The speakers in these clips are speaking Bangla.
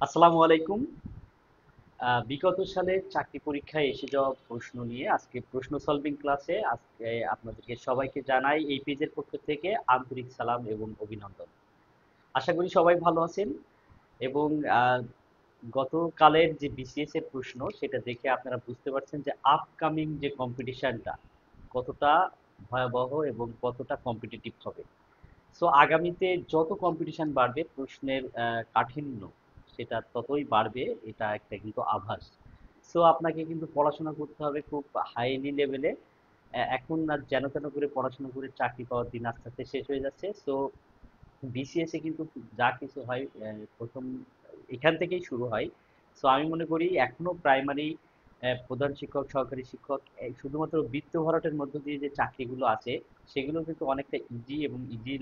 আসসালামু আলাইকুম। বিগত সালে চাকরি পরীক্ষায় এসে যাওয়া প্রশ্ন নিয়ে আজকে প্রশ্ন সলভিং ক্লাসে আজকে আপনাদেরকে সবাইকে জানাই এই পেজের পক্ষ থেকে আন্তরিক সালাম এবং অভিনন্দন। আশা করি সবাই ভালো আছেন এবং আহ, গতকালের যে বিসিএস এর প্রশ্ন সেটা দেখে আপনারা বুঝতে পারছেন যে আপকামিং যে কম্পিটিশনটা কতটা ভয়াবহ এবং কতটা কম্পিটিটিভ হবে। সো আগামীতে যত কম্পিটিশন বাড়বে প্রশ্নের কাঠিন্য সেটা ততই বাড়বে, এটা একটা কিন্তু আভাস। সো আপনাকে কিন্তু পড়াশোনা করতে হবে খুব হাইলি লেভেলে। এখন আর যেন তেন করে পড়াশোনা করে চাকরি পাওয়ার দিন আস্তে আস্তে শেষ হয়ে যাচ্ছে। সো বিসিএস এ কিন্তু যা কিছু হয় প্রথম এখান থেকেই শুরু হয়। সো আমি মনে করি এখনো প্রাইমারি প্রধান শিক্ষক, সহকারী শিক্ষক শুধুমাত্র বৃত্ত ভরাটের মধ্য দিয়ে যে চাকরিগুলো আছে সেগুলো কিন্তু অনেকটা ইজি এবং ইজি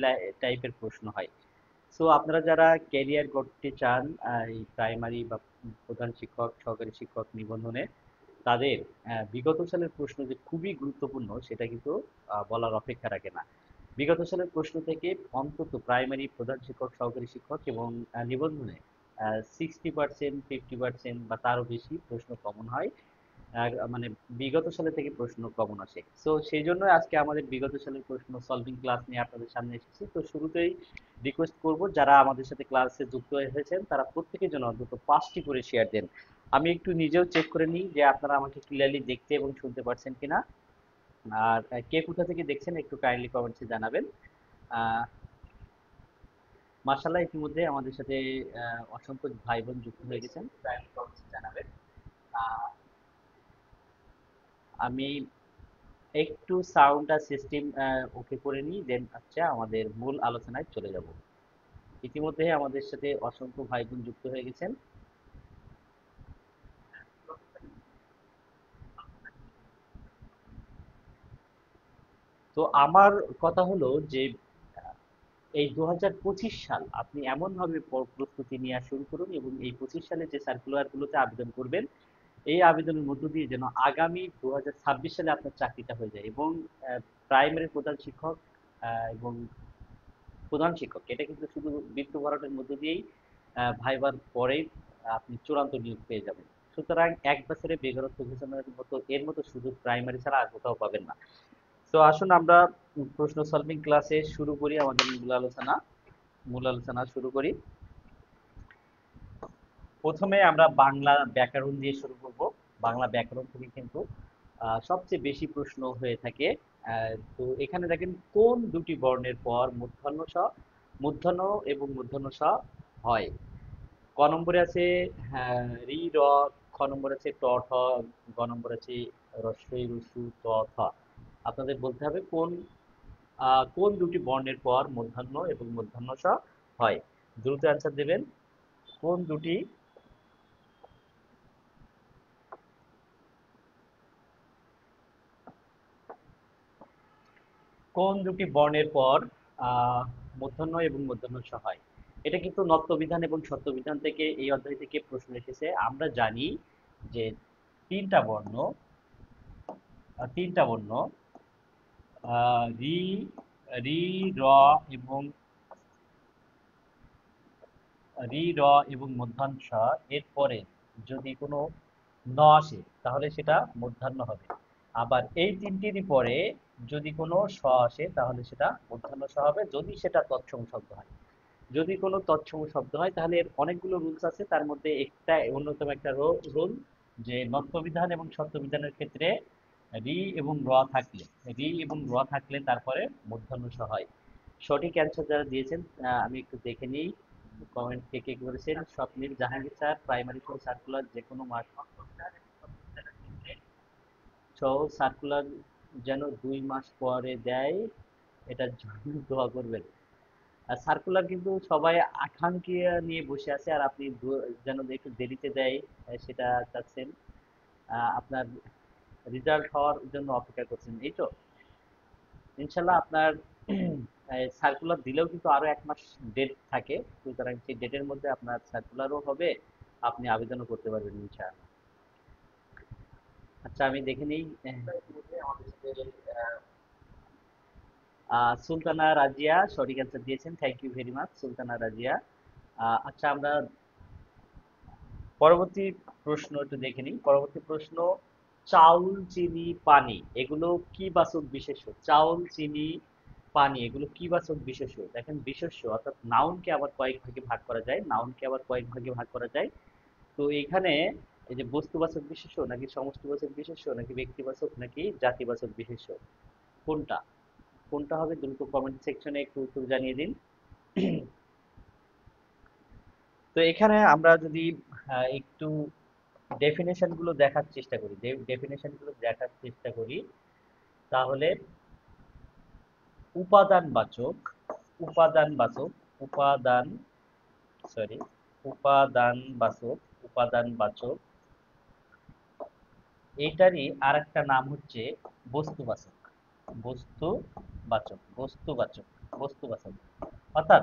টাইপের প্রশ্ন হয়। সো আপনারা যারা ক্যারিয়ার গড়তে চান এই প্রাইমারি বা প্রধান শিক্ষক, সহকারী শিক্ষক নিবন্ধনে, তাদের বিগত সালের প্রশ্ন যে খুবই গুরুত্বপূর্ণ সেটা কিন্তু বলার অপেক্ষা রাখে না। বিগত সালের প্রশ্ন থেকে অন্তত প্রাইমারি প্রধান শিক্ষক, সহকারী শিক্ষক এবং নিবন্ধনে 60%, 50% বা তারও বেশি প্রশ্ন কমন হয়। মানে বিগত সালে থেকে প্রশ্ন কমন আসে। সো সেই জন্য আজকে আমাদের বিগত সালের প্রশ্ন সলভিং ক্লাস নিয়ে আপনাদের সামনে এসেছি। তো শুরুতেই রিকোয়েস্ট করব যারা আমাদের সাথে ক্লাসে যুক্ত হয়েছেন তারা প্রত্যেকের জন্য অন্তত 5টি করে শেয়ার দেন। আমি একটু নিজেও চেক করে নিই যে আপনারা আমাকে ক্লিয়ারলি দেখতে এবং শুনতে পারছেন কিনা। আর কে কোথা থেকে দেখছেন একটু কাইন্ডলি কমেন্টসে জানাবেন। আহ মার্শাল্লাহ ইতিমধ্যে আমাদের সাথে অসংখ্য ভাই বোন যুক্ত হয়ে গেছেন, কাইন্ডলি কমেন্টসে জানাবেন। আহ, আমি একটু সাউন্ড আর সিস্টেম ওকে করে নিই, দেন আচ্ছা আমাদের মূল আলোচনায় চলে যাব। ইতিমধ্যে আমাদের সাথে অসংখ্য ভাই বোন যুক্ত হয়ে গেছেন। তো আমার কথা হলো যে এই 2025 সাল আপনি এমন ভাবে প্রস্তুতি নেওয়া শুরু করুন এবং এই 25 সালে যে সার্কুলার গুলোতে আবেদন করবেন এই আবেদনের মধ্য দিয়ে যেন আগামী 2026 সালে আপনার চাকরিটা হয়ে যায়। এবং প্রাইমারি প্রধান শিক্ষক এবং প্রধান শিক্ষক এটা কিন্তু শুধু বৃত্ত ভরাটের মধ্য দিয়েই ভাইবার পরেই আপনি চূড়ান্ত নিয়োগ পেয়ে যাবেন। সুতরাং এক বছরে বেকারত্ব ঘোষণার মতো এর মতো সুযোগ প্রাইমারি ছাড়া আর কোথাও পাবেন না। তো আসুন আমরা প্রশ্ন সলভিং ক্লাসে শুরু করি, আমাদের মূল আলোচনা শুরু করি। প্রথমে আমরা বাংলা ব্যাকরণ দিয়ে শুরু করব। বাংলা ব্যাকরণ থেকে কিন্তু সবচেয়ে বেশি প্রশ্ন হয়ে থাকে। তো এখানে দেখেন কোন দুটি বর্ণের পর মূর্ধন্য ষ, মূর্ধন্য এবং মূর্ধন্য ষ হয়। ক নম্বরে আছে রি র, খ নম্বরে আছে ট ঠ, গ নম্বরে আছে রস্বই রসু ত থ। আপনাদের বলতে হবে কোন দুটি বর্ণের পর মূর্ধন্য এবং মূর্ধন্য ষ হয়। দ্রুত অ্যান্সার দেবেন। কোন দুটি কোন দুটি বর্ণের পর আহ মূর্ধন্য এবং মূর্ধন্য ষ হয়। এটা কিন্তু নত্যবিধান এবং সত্যবিধান থেকে এই অধ্যায় থেকে প্রশ্ন এসেছে। আমরা জানি যে তিনটা বর্ণ তিনটা বর্ণ রি, রি, র এবং মধ্যাংশ এর পরে যদি কোনো ন আসে তাহলে সেটা মূর্ধন্য হবে। আবার এই তিনটিরই পরে যদি কোনো স আসে তাহলে সেটা মূর্ধন্য স হবে, যদি সেটা তৎসম শব্দ হয়। যদি কোনো তৎসম শব্দ হয় তাহলে এর অনেকগুলো রুলস আছে, তার মধ্যে একটা অন্যতম একটা রুল যে নত্যবিধান এবং সত্যবিধানের ক্ষেত্রে রি এবং র থাকলে তারপরে মূর্ধন্য ষ হয়। সঠিক অ্যান্সার যারা দিয়েছেন আমি একটু দেখে নিই কমেন্ট কে কে করেছেন। Swapnil Jahangir sir, primary school circular যে কোনো মাস সার্কুলার যেন 2 মাস পরে দেয়, এটার জন্য দোয়া করবেন। আর সার্কুলার কিন্তু সবাই আকাঙ্ক্ষা নিয়ে বসে আছে, আর আপনি যেন একটু দেরিতে দেয় সেটা চাচ্ছেন। আপনার রেজাল্ট হওয়ার জন্য অপেক্ষা করছেন, এই তো। ইনশাল্লাহ আপনার সার্কুলার দিলেও কিন্তু আরো 1 মাস ডেট থাকে, সুতরাং সেই ডেটের মধ্যে আপনার সার্কুলারও হবে, আপনি আবেদনও করতে পারবেন ইনশাআল্লাহ। আচ্ছা আমি দেখে নিই সুলতানা রাজিয়া সঠিক অ্যান্সার দিয়েছেন, thank you very much Sultana Razia. আচ্ছা আমরা পরবর্তী প্রশ্ন একটু দেখে নিই। পরবর্তী প্রশ্ন, চাউল, চিনি, পানি এগুলো কি বাচক বিশেষ্য? চাউল, চিনি, পানি এগুলো কি বাচক বিশেষ্য? দেখেন বিশেষ্য অর্থাৎ নাউনকে আবার কয়েক ভাগে ভাগ করা যায়, নাউনকে আবার কয়েক ভাগে ভাগ করা যায়। তো এখানে এই যে বস্তুবাচক বিশেষ্য নাকি সমষ্টিবাচক বিশেষ্য নাকি ব্যক্তিবাচক নাকি জাতিবাচক বিশেষ্য, কোনটা কোনটা হবে দ্রুত কমেন্ট সেকশনে একটু উত্তর জানিয়ে দিন। তো এখানে আমরা যদি একটু ডেফিনেশন গুলো দেখার চেষ্টা করি, তাহলে উপাদানবাচক উপাদানবাচক উপাদান সরি উপাদানবাচক উপাদানবাচক এটারই আরেকটা নাম হচ্ছে বস্তুবাচক। বস্তুবাচক অর্থাৎ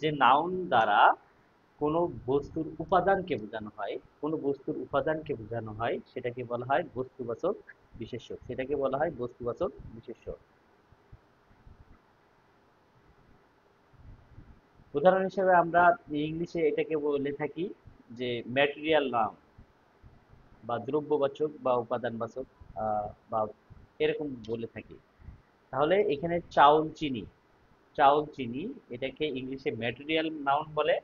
যে নাউন দ্বারা কোনো উপাদানকে বোঝানো হয় সেটাকে বলা হয় বস্তুবাচক বিশেষ্য। উদাহরণ হিসেবে আমরা ইংলিশে এটাকে বলে থাকি যে ম্যাটেরিয়াল নাউন বা দ্রব্যবাচক বা উপাদানবাচক, বা এরকম বলে থাকি। তাহলে এখানে চাউল চিনি এটাকে ইংলিশে ম্যাটেরিয়াল নাউন বলে,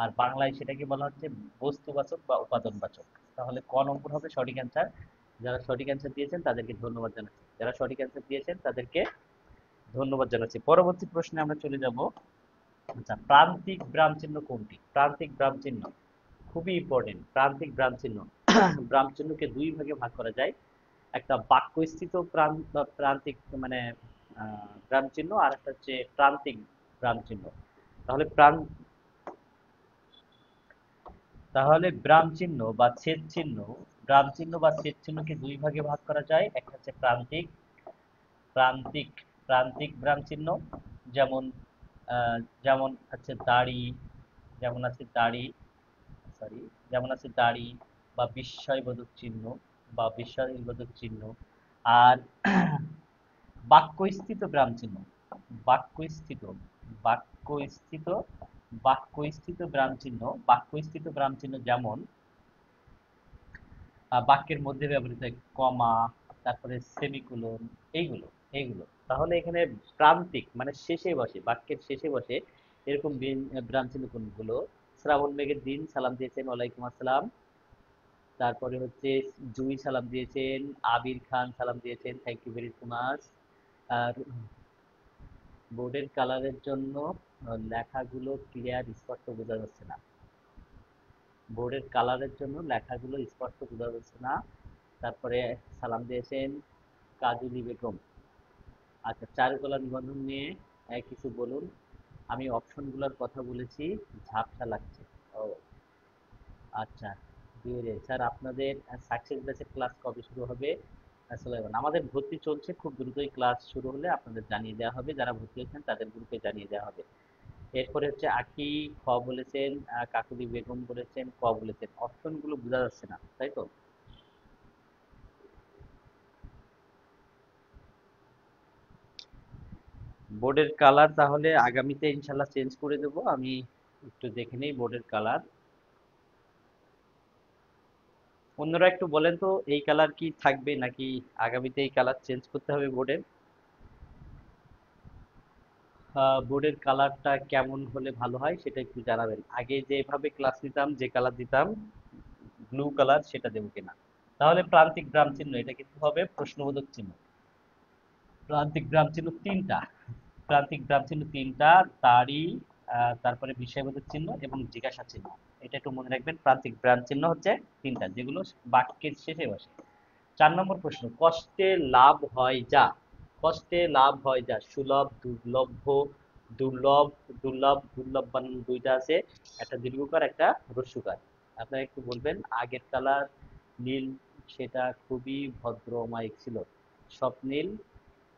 আর বাংলায় সেটাকে বলা হচ্ছে বস্তুবাচক বা উপাদানবাচক। তাহলে ক নম্বর হবে সঠিক অ্যান্সার। যারা সঠিক অ্যান্সার দিয়েছেন তাদেরকে ধন্যবাদ জানাচ্ছি। পরবর্তী প্রশ্নে আমরা চলে যাব। আচ্ছা, প্রান্তিক ব্রাম চিহ্ন কোনটি? প্রান্তিক ব্রাম চিহ্ন খুবই ইম্পর্টেন্ট। প্রান্তিক ব্রাম চিহ্ন ব্রাম চিহ্নকে দুই ভাগে ভাগ করা যায়। একটা বাক্যস্থিত প্রান্তিক মানে ব্রাম চিহ্ন, আর একটা হচ্ছে প্রান্তিক ব্রাম চিহ্ন। তাহলে ব্রাম চিহ্ন বা ছেদ চিহ্নকে দুই ভাগে ভাগ করা যায়। একটা হচ্ছে প্রান্তিক প্রান্তিক ব্রাম চিহ্ন, যেমন আহ, যেমন আছে দাড়ি যেমন আছে দাড়ি সরি যেমন আছে দাড়ি, বা বিস্ময়বোধক চিহ্ন। আর বাক্যস্থিত ব্রাম চিহ্ন বাক্যস্থিত বাক্যস্থিত বাক্যস্থিত ব্রাম চিহ্ন যেমন বাক্যের মধ্যে ব্যবহৃত কমা, তারপরে সেমিকোলন, এইগুলো এইগুলো তাহলে এখানে প্রান্তিক মানে শেষে বসে, বাক্যের শেষে বসে এরকম ব্রাম চিহ্ন কোনগুলো? শ্রাবণ মেঘের দিন সালাম দিয়েছেন, ওয়ালাইকুম আসসালাম। তারপরে হচ্ছে জুই সালাম দিয়েছেন, আবির খান সালাম দিয়েছেন, থ্যাংক ইউ ভেরি মাচ। আর বোর্ডের কালারের জন্য লেখাগুলো ক্লিয়ার স্পষ্ট বোঝা যাচ্ছে না। তারপরে সালাম দিয়েছেন কাজলী বেগম। আচ্ছা, চারুকলা নিবন্ধন নিয়ে কিছু বলুন। আমি অপশনগুলোর কথা বলেছি, ঝাপসা লাগছে। ও আচ্ছা, স্যার আপনাদের সাকসেস ব্যাচের ক্লাস কবে শুরু হবে? আসলে আমাদের ভর্তি চলছে, খুব দ্রুতই ক্লাস শুরু হলে আপনাদের জানিয়ে দেওয়া হবে, যারা ভর্তি হয়েছেন তাদের গ্রুপে জানিয়ে দেওয়া হবে। এরপরে হচ্ছে আখি খ বলেছেন, কাকুলি বেগম বলেছেন, ক বলেছেন। অপশনগুলো বোঝা যাচ্ছে না, তাই তো? বোর্ডের কালার তাহলে আগামীতে ইনশাল্লাহ চেঞ্জ করে দেব আমি। একটু দেখে নেই বোর্ডের কালার। অন্যরা একটু বলেন তো, এই কালার কি থাকবে নাকি আগামীতে এই কালার চেঞ্জ করতে হবে বোর্ডের? বোর্ডের কালারটা কেমন হলে ভালো হয় সেটা একটু জানাবেন। আগে যেভাবে ক্লাস নিতাম, যে কালার দিতাম ব্লু কালার, সেটা দেবো কিনা। তাহলে প্রান্তিক ব্রাম চিহ্ন এটা কিন্তু হবে প্রশ্নবোধক চিহ্ন। প্রান্তিক ব্রাম চিহ্ন তিনটা। দাড়ি, তারপরে বিস্ময়বোধক চিহ্ন এবং জিজ্ঞাসা চিহ্ন। এটা একটু মনে রাখবেন, প্রান্তিক ব্রাম চিহ্ন হচ্ছে তিনটা, যেগুলো বাক্যের শেষে বসে। 4 নম্বর প্রশ্ন, কষ্টে লাভ হয় যা সুলভ, দুর্লভ, দুর্লভ বানান দুইটা আছে, একটা দীর্ঘকার একটা হ্রস্বকার। আপনারা একটু বলবেন আগের কালার নীল, সেটা খুবই ভদ্র অমায়িক ছিল। স্বপ্নীল,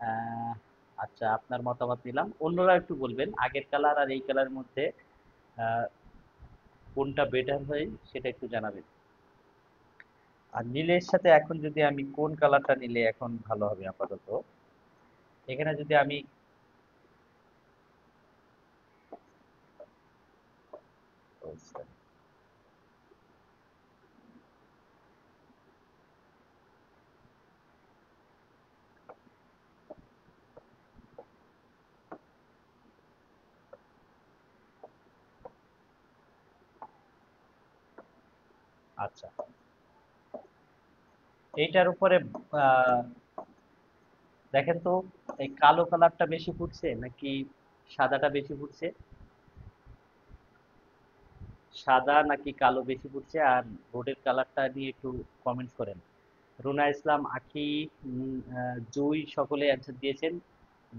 আহ, আচ্ছা আপনার মতামত নিলাম। অন্যরা একটু বলবেন আগের কালার আর এই কালারের মধ্যে আহ, কোনটা বেটার হয় সেটা একটু জানাবেন। আর নীলের সাথে এখন যদি আমি কোন কালারটা নিলে এখন ভালো হবে আপাতত, এখানে যদি আমি আচ্ছা, এইটার উপরে আহ, দেখেন তো, এই কালো কালারটা বেশি ফুটছে নাকি সাদাটা বেশি ফুটছে? সাদা নাকি কালো বেশি ফুটছে? আর বোর্ডের কালারটা নিয়ে একটু কমেন্ট করেন। রুনা ইসলাম, আখি, জুই সকলে অ্যান্সার দিয়েছেন।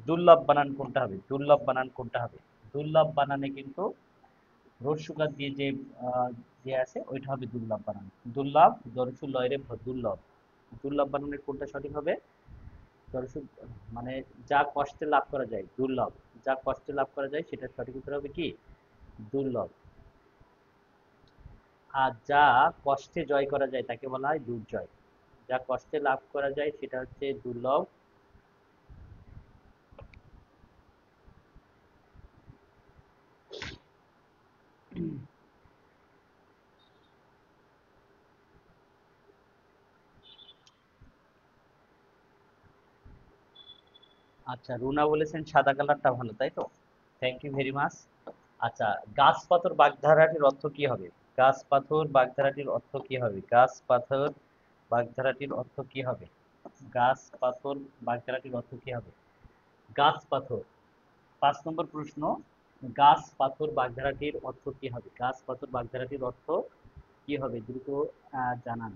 দুর্লভ বানান কোনটা হবে? দুর্লভ বানান কোনটা হবে? দুর্লভ বানানে কিন্তু রস্যকার দিয়ে যে যে আছে ওইটা হবে দুর্লভ বানান। দুর্লভ দরসু লয়রে দুর্লভ। দুর্লভ বানানের কোনটা সঠিক হবে? দরসু মানে যা কষ্টে লাভ করা যায় দুর্লভ, যা কষ্টে লাভ করা যায় সেটা সঠিক উত্তর হবে কি? দুর্লভ। আর যা কষ্টে জয় করা যায় তাকে বলা হয় দুর্জয়। যা কষ্টে লাভ করা যায় সেটা হচ্ছে দুর্লভ। আচ্ছা, রুনা বলেছেন সাদা কালারটা ভালো, তাই তো? Thank you very much. আচ্ছা, গাছ পাথর বাগধারাটির অর্থ কি হবে? গাছ পাথর বাগধারাটির অর্থ কি হবে? গাছ পাথর বাগধারাটির অর্থ কি হবে? গাছ পাথর বাগধারাটির অর্থ কি হবে? গাছ পাথর, 5 নম্বর প্রশ্ন। গাছ পাথর বাগধারাটির অর্থ কি হবে? গাছ পাথর বাগধারাটির অর্থ কি হবে? দ্রুত জানান।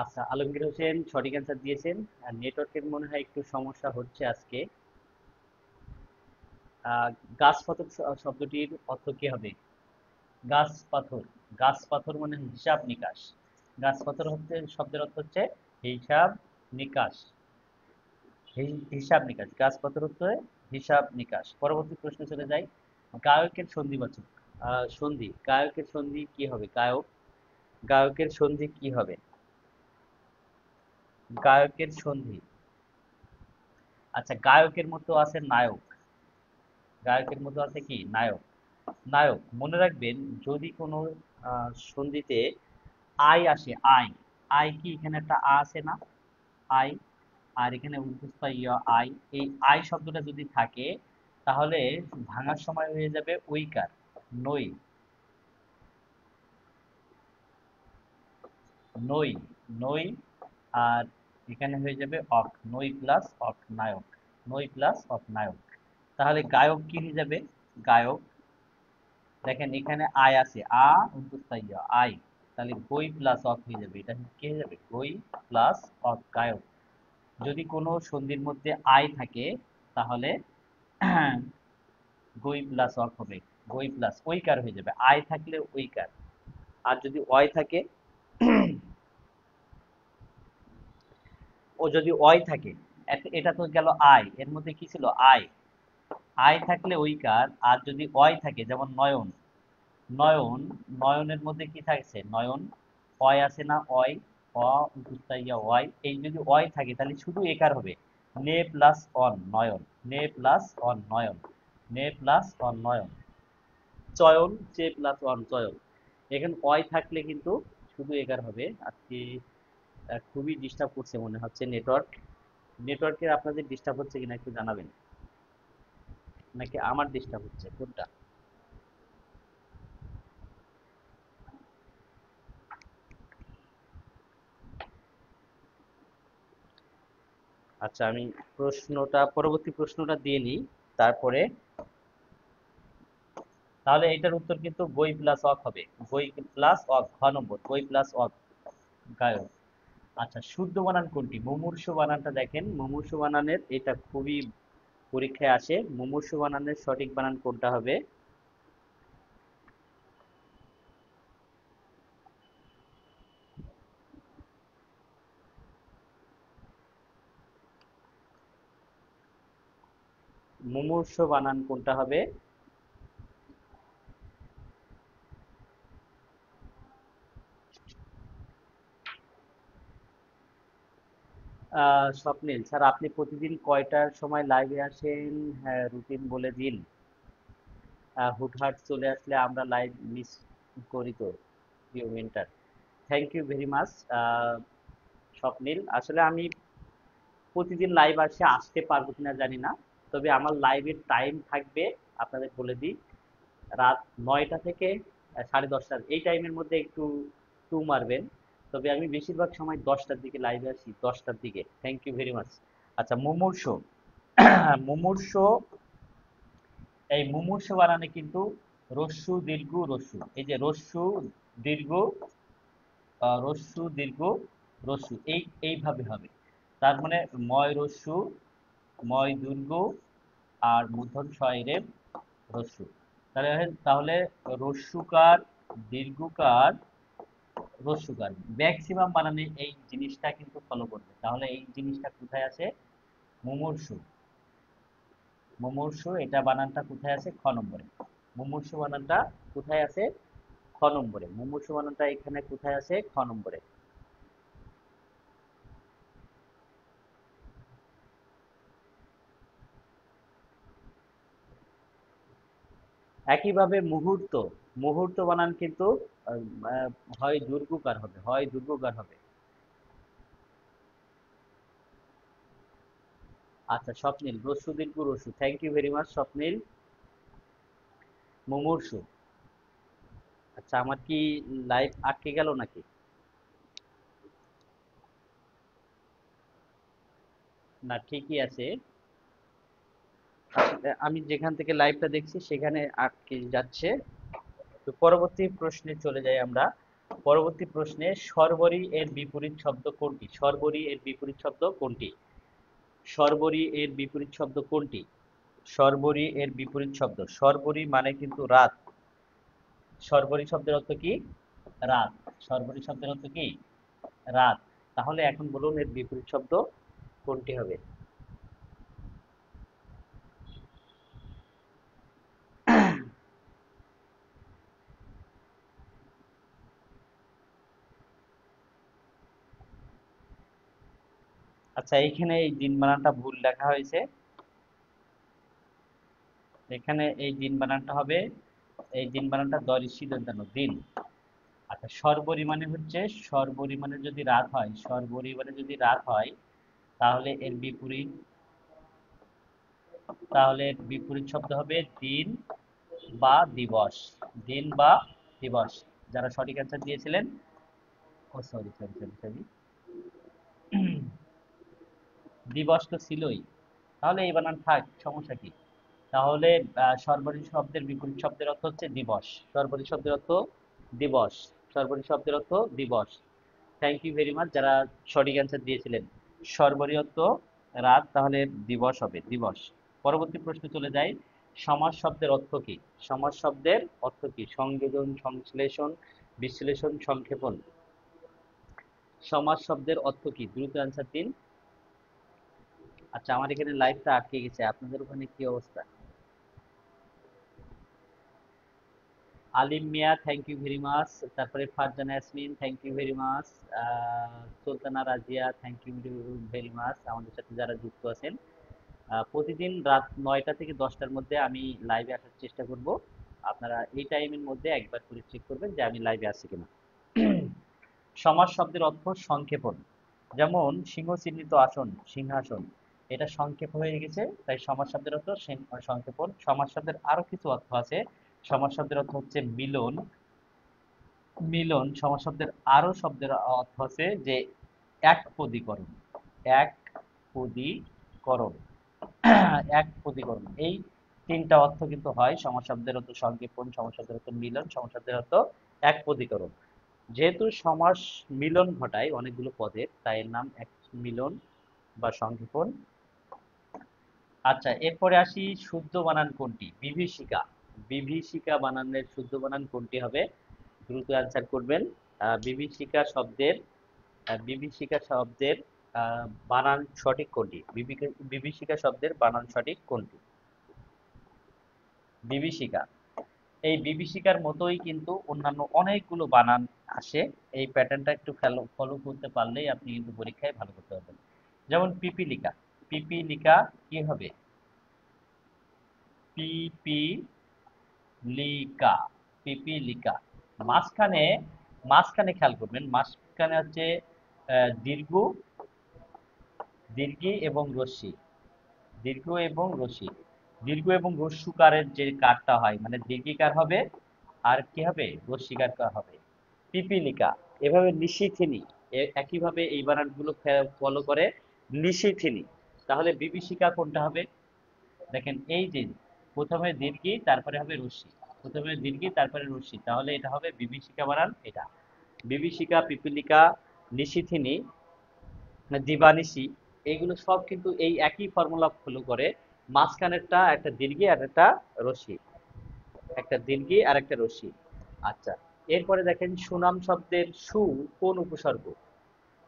আচ্ছা, আলমগীর হোসেন সঠিক অ্যান্সার দিয়েছেন। আর নেটওয়ার্কের মনে হয় একটু সমস্যা হচ্ছে আজকে। আহ, গাছ পাথর শব্দটির অর্থ কি হবে? গাছ পাথর, গাছ পাথর মানে হিসাব নিকাশ। গাছ পাথর হচ্ছে শব্দের অর্থ হচ্ছে হিসাব নিকাশ। হিসাব নিকাশ, গাছ পাথর হচ্ছে হিসাব নিকাশ। পরবর্তী প্রশ্নে চলে যাই। গায়কের সন্ধিবাচক, সন্ধি, গায়কের সন্ধি কি হবে? গায়ক, গায়কের সন্ধি কি হবে? গায়কের সন্ধি, আচ্ছা, গায়কের মতো আছে নায়ক। গায়কের মতো আছে কি? নায়ক। নায়ক মনে রাখবেন, যদি কোনো সন্ধিতে আই আসে, আই, আই কি এখানে একটা আ আছে না? আই, আর এখানে উর্দুস্থ ইয়া আই, এই আই শব্দটা যদি থাকে তাহলে ভাঙার সময় হয়ে যাবে ওইকার, নই, নই, নই। আর এখানে হয়ে যাবে অক, নই প্লাস অক, নায়ক, নই প্লাস অক নায়ক। তাহলে গায়ক কি হয়ে যাবে? গায়ক, দেখেন এখানে আই আছে, আ উর্দুস্থ ইয়া আই, তাহলে গই প্লাস অক হয়ে যাবে। এটা কি হয়ে যাবে? গই প্লাস অক, গায়ক। যদি কোনো সন্ধির মধ্যে আই থাকে তাহলে গই প্লাস অক হবে, গই প্লাস ওইকার হয়ে যাবে, আই থাকলে ওইকার। আর যদি অয় থাকে, ও যদি অয় থাকে, এটা তো গেল আই, এর মধ্যে কি ছিল? আই, আই থাকলে ওইকার। আর যদি অয় থাকে, যেমন নয়ন, নয়ন, নয়নের মধ্যে কি থাকছে? নয়ন, অয় আছে না? অয়, অ উস্তাইয়া অয়, এই যদি অয় থাকে তাহলে শুধু একার হবে, নে প্লাস অন নয়ন, নে প্লাস অন নয়ন, নে প্লাস অন নয়ন। চয়ন, চে প্লাস অন চয়ন। এখানে অয় থাকলে কিন্তু শুধু একার হবে। আজকে খুবই ডিস্টার্ব করছে মনে হচ্ছে নেটওয়ার্ক। নেটওয়ার্কের আপনাদের ডিস্টার্ব হচ্ছে কিনা একটু জানাবেন, নাকি আমার ডিস্টার্ব হচ্ছে, কোনটা? আচ্ছা, আমি পরবর্তী প্রশ্নটা দিয়ে নিই, তারপরে। তাহলে এটার উত্তর কিন্তু গই প্লাস অক হবে, গই প্লাস অক, 6 নম্বর, গই প্লাস অক, গায়ক। আচ্ছা, শুদ্ধ বানান কোনটি? মুমূর্ষু বানানটা দেখেন, মুমূর্ষু বানানের এটা খুবই পরীক্ষায় আসে। মুমূর্ষু বানানের সঠিক বানান কোনটা হবে? মুমূর্ষু বানান কোনটা হবে? স্বপ্নিল স্যার, আপনি প্রতিদিন কয়টার সময় লাইভে আসেন? হ্যাঁ, রুটিন বলে দিন। হুটহাট চলে আসলে আমরা লাইভ মিস করি তো, প্রিয় mentor. Thank you very much Swapnil. আসলে আমি প্রতিদিন লাইভ আসতে পারবো কিনা জানি না, তবে আমার লাইভের টাইম থাকবে, আপনাদের বলে দিই, রাত 9টা থেকে 10:30 এই টাইমের মধ্যে একটু টু মারবেন। তবে আমি বেশিরভাগ সময় 10টার দিকে লাইভে আসি, 10টার দিকে। Thank you very much. আচ্ছা, মুমূর্ষ। মুমূর্ষ, এই মুমূর্ষ বানানে কিন্তু রস্যু দীর্ঘ রস্যু, এই যে রস্যু দীর্ঘ রস্যু দীর্ঘ রস্যু, এইভাবে হবে। তার মানে ময় রস্যু, ময় দীর্ঘ, আর মূর্ধন ষয়রের রস্যু। তাহলে রস্যুকার, দীর্ঘকার, রস্যুকার ম্যাক্সিমাম বানানে এই জিনিসটা কিন্তু ফলো করবে। তাহলে এই জিনিসটা কোথায় আছে? মুমূর্ষু। মুমূর্ষু, এটা বানানটা কোথায় আছে? খ নম্বরে। মুমূর্ষু বানানটা কোথায় আছে? খ নম্বরে। মুমূর্ষু বানানটা এখানে কোথায় আছে? খ নম্বরে। একইভাবে মুহূর্ত, মুহূর্ত বানান কিন্তু আহ, আহ, হয় দুর্গুকার হবে, হয় দুর্গুকার হবে। আচ্ছা স্বপ্নিল, রস্যু দীর্ঘ রস্যু, থ্যাংক ইউ ভেরি মাচ স্বপ্নিল। মুমূর্ষু। আচ্ছা, আমার কি লাইভ আটকে গেল নাকি? না, ঠিকই আছে। আসলে আমি যেখান থেকে লাইভটা দেখছি সেখানে আটকে যাচ্ছে। তো পরবর্তী প্রশ্নে চলে যাই আমরা। পরবর্তী প্রশ্নে, শর্বরী এর বিপরীত শব্দ কোনটি? শর্বরী এর বিপরীত শব্দ কোনটি? শর্বরী এর বিপরীত শব্দ কোনটি? শর্বরী এর বিপরীত শব্দ, শর্বরী মানে কিন্তু রাত। শর্বরী শব্দের অর্থ কি? রাত। শর্বরী শব্দের অর্থ কি? রাত। তাহলে এখন বলুন এর বিপরীত শব্দ কোনটি হবে? আচ্ছা, এইখানে এই দিন বানানটা ভুল লেখা হয়েছে। এখানে এই দিন বানানটা হবে, এই দিন বানানটা দরিসি দন্তানো দিন। আচ্ছা, সর্বরিমানে হচ্ছে, সর্বরিমানে যদি রাত হয়, সর্বরিমানে যদি রাত হয়, তাহলে এর বিপরীত, তাহলে এর বিপরীত শব্দ হবে দিন বা দিবস। দিন বা দিবস। যারা সঠিক অ্যান্সার দিয়েছিলেন, ও সরি সরি সরি সরি, দিবস তো ছিলই, তাহলে এই বানান থাক, সমস্যা কি? তাহলে সর্বরী শব্দের বিপরীত শব্দের অর্থ হচ্ছে দিবস। সর্বরী শব্দের অর্থ দিবস। সর্বরী শব্দের অর্থ দিবস। থ্যাংক ইউ ভেরি মাচ যারা সঠিক অ্যান্সার দিয়েছিলেন। সর্বরী অর্থ রাত, তাহলে দিবস হবে, দিবস। পরবর্তী প্রশ্নে চলে যাই। সমাস শব্দের অর্থ কি? সমাস শব্দের অর্থ কি? সংযোজন, সংশ্লেষণ, বিশ্লেষণ, সংক্ষেপণ। সমাস শব্দের অর্থ কি? দ্রুত অ্যান্সার দিন। আচ্ছা, আমার এখানে লাইভটা আটকে গেছে, আপনাদের ওখানে কি অবস্থা? আলিম মিয়া, থ্যাংক ইউ ভেরি মাচ। তারপরে Farzana Yasmin, thank you very much. Sultana Razia, thank you very much, আমাদের সাথে যারা যুক্ত আছেন। প্রতিদিন রাত 9টা থেকে 10টার মধ্যে আমি লাইভে আসার চেষ্টা করব। আপনারা এই টাইমের মধ্যে একবার করে চেক করবেন যে আমি লাইভে আছি কিনা। সমাস শব্দের অর্থ সংক্ষেপণ। যেমন সিংহ চিহ্নিত আসন, সিংহাসন, এটা সংক্ষেপ হয়ে গেছে, তাই সমাস শব্দের অর্থ সংক্ষেপণ। সমাস শব্দের আরো কিছু অর্থ আছে। সমাস শব্দের অর্থ হচ্ছে মিলন, মিলন। সমাস শব্দের আরো শব্দের অর্থ আছে যে এক পদীকরণ, এক পদীকরণ, এক পদীকরণ। এই তিনটা অর্থ কিন্তু হয় সমাস শব্দের অর্থ সংক্ষেপণ, সমাস শব্দের অর্থ মিলন, সমাস শব্দের অর্থ এক পদীকরণ। যেহেতু সমাস মিলন ঘটায় অনেকগুলো পদের, তাই এর নাম এক মিলন বা সংক্ষেপণ। আচ্ছা, এরপরে আসি, শুদ্ধ বানান কোনটি? বিভীষিকা। বিভীষিকা বানানের শুদ্ধ বানান কোনটি হবে? দ্রুত অ্যান্সার করবেন। বিভীষিকা শব্দের, বিভীষিকা শব্দের বানান সঠিক কোনটি? বিভীষিকা শব্দের বানান সঠিক কোনটি? বিভীষিকা। এই বিভীষিকার মতোই কিন্তু অন্যান্য অনেকগুলো বানান আসে। এই প্যাটার্নটা একটু ফলো করতে পারলেই আপনি কিন্তু পরীক্ষায় ভালো করতে পারবেন। যেমন পিপীলিকা। পিপীলিকা কি হবে? পিপীলিকা, পিপীলিকা। মাঝখানে মাঝখানে খেয়াল করবেন, মাঝখানে হচ্ছে দীর্ঘ, দীর্ঘি এবং রস্যি, দীর্ঘ এবং রস্যি, দীর্ঘ এবং রস্যুকারের যে কারটা হয় মানে দীর্ঘিকার হবে, আর কি হবে, রস্যিকার হবে। পিপিলিকা, এভাবে নিশিথিনী, একইভাবে এই বানানগুলো ফলো করে নিশিথিনী। তাহলে বিভীষিকা কোনটা হবে? দেখেন এই যে প্রথমে দীর্ঘি তারপরে হবে রস্যি, প্রথমে দীর্ঘি তারপরে রস্যি, তাহলে এটা হবে বিভীষিকা বানান এটা। বিভীষিকা, পিপিলিকা, নিশিথিনী, দিবানিশি, এইগুলো সব কিন্তু এই একই ফর্মুলা ফলো করে। মাঝখানেরটা একটা দীর্ঘি আর একটা রস্যি, একটা দীর্ঘি আর একটা রস্যি। আচ্ছা, এরপরে দেখেন সুনাম শব্দের সু কোন উপসর্গ?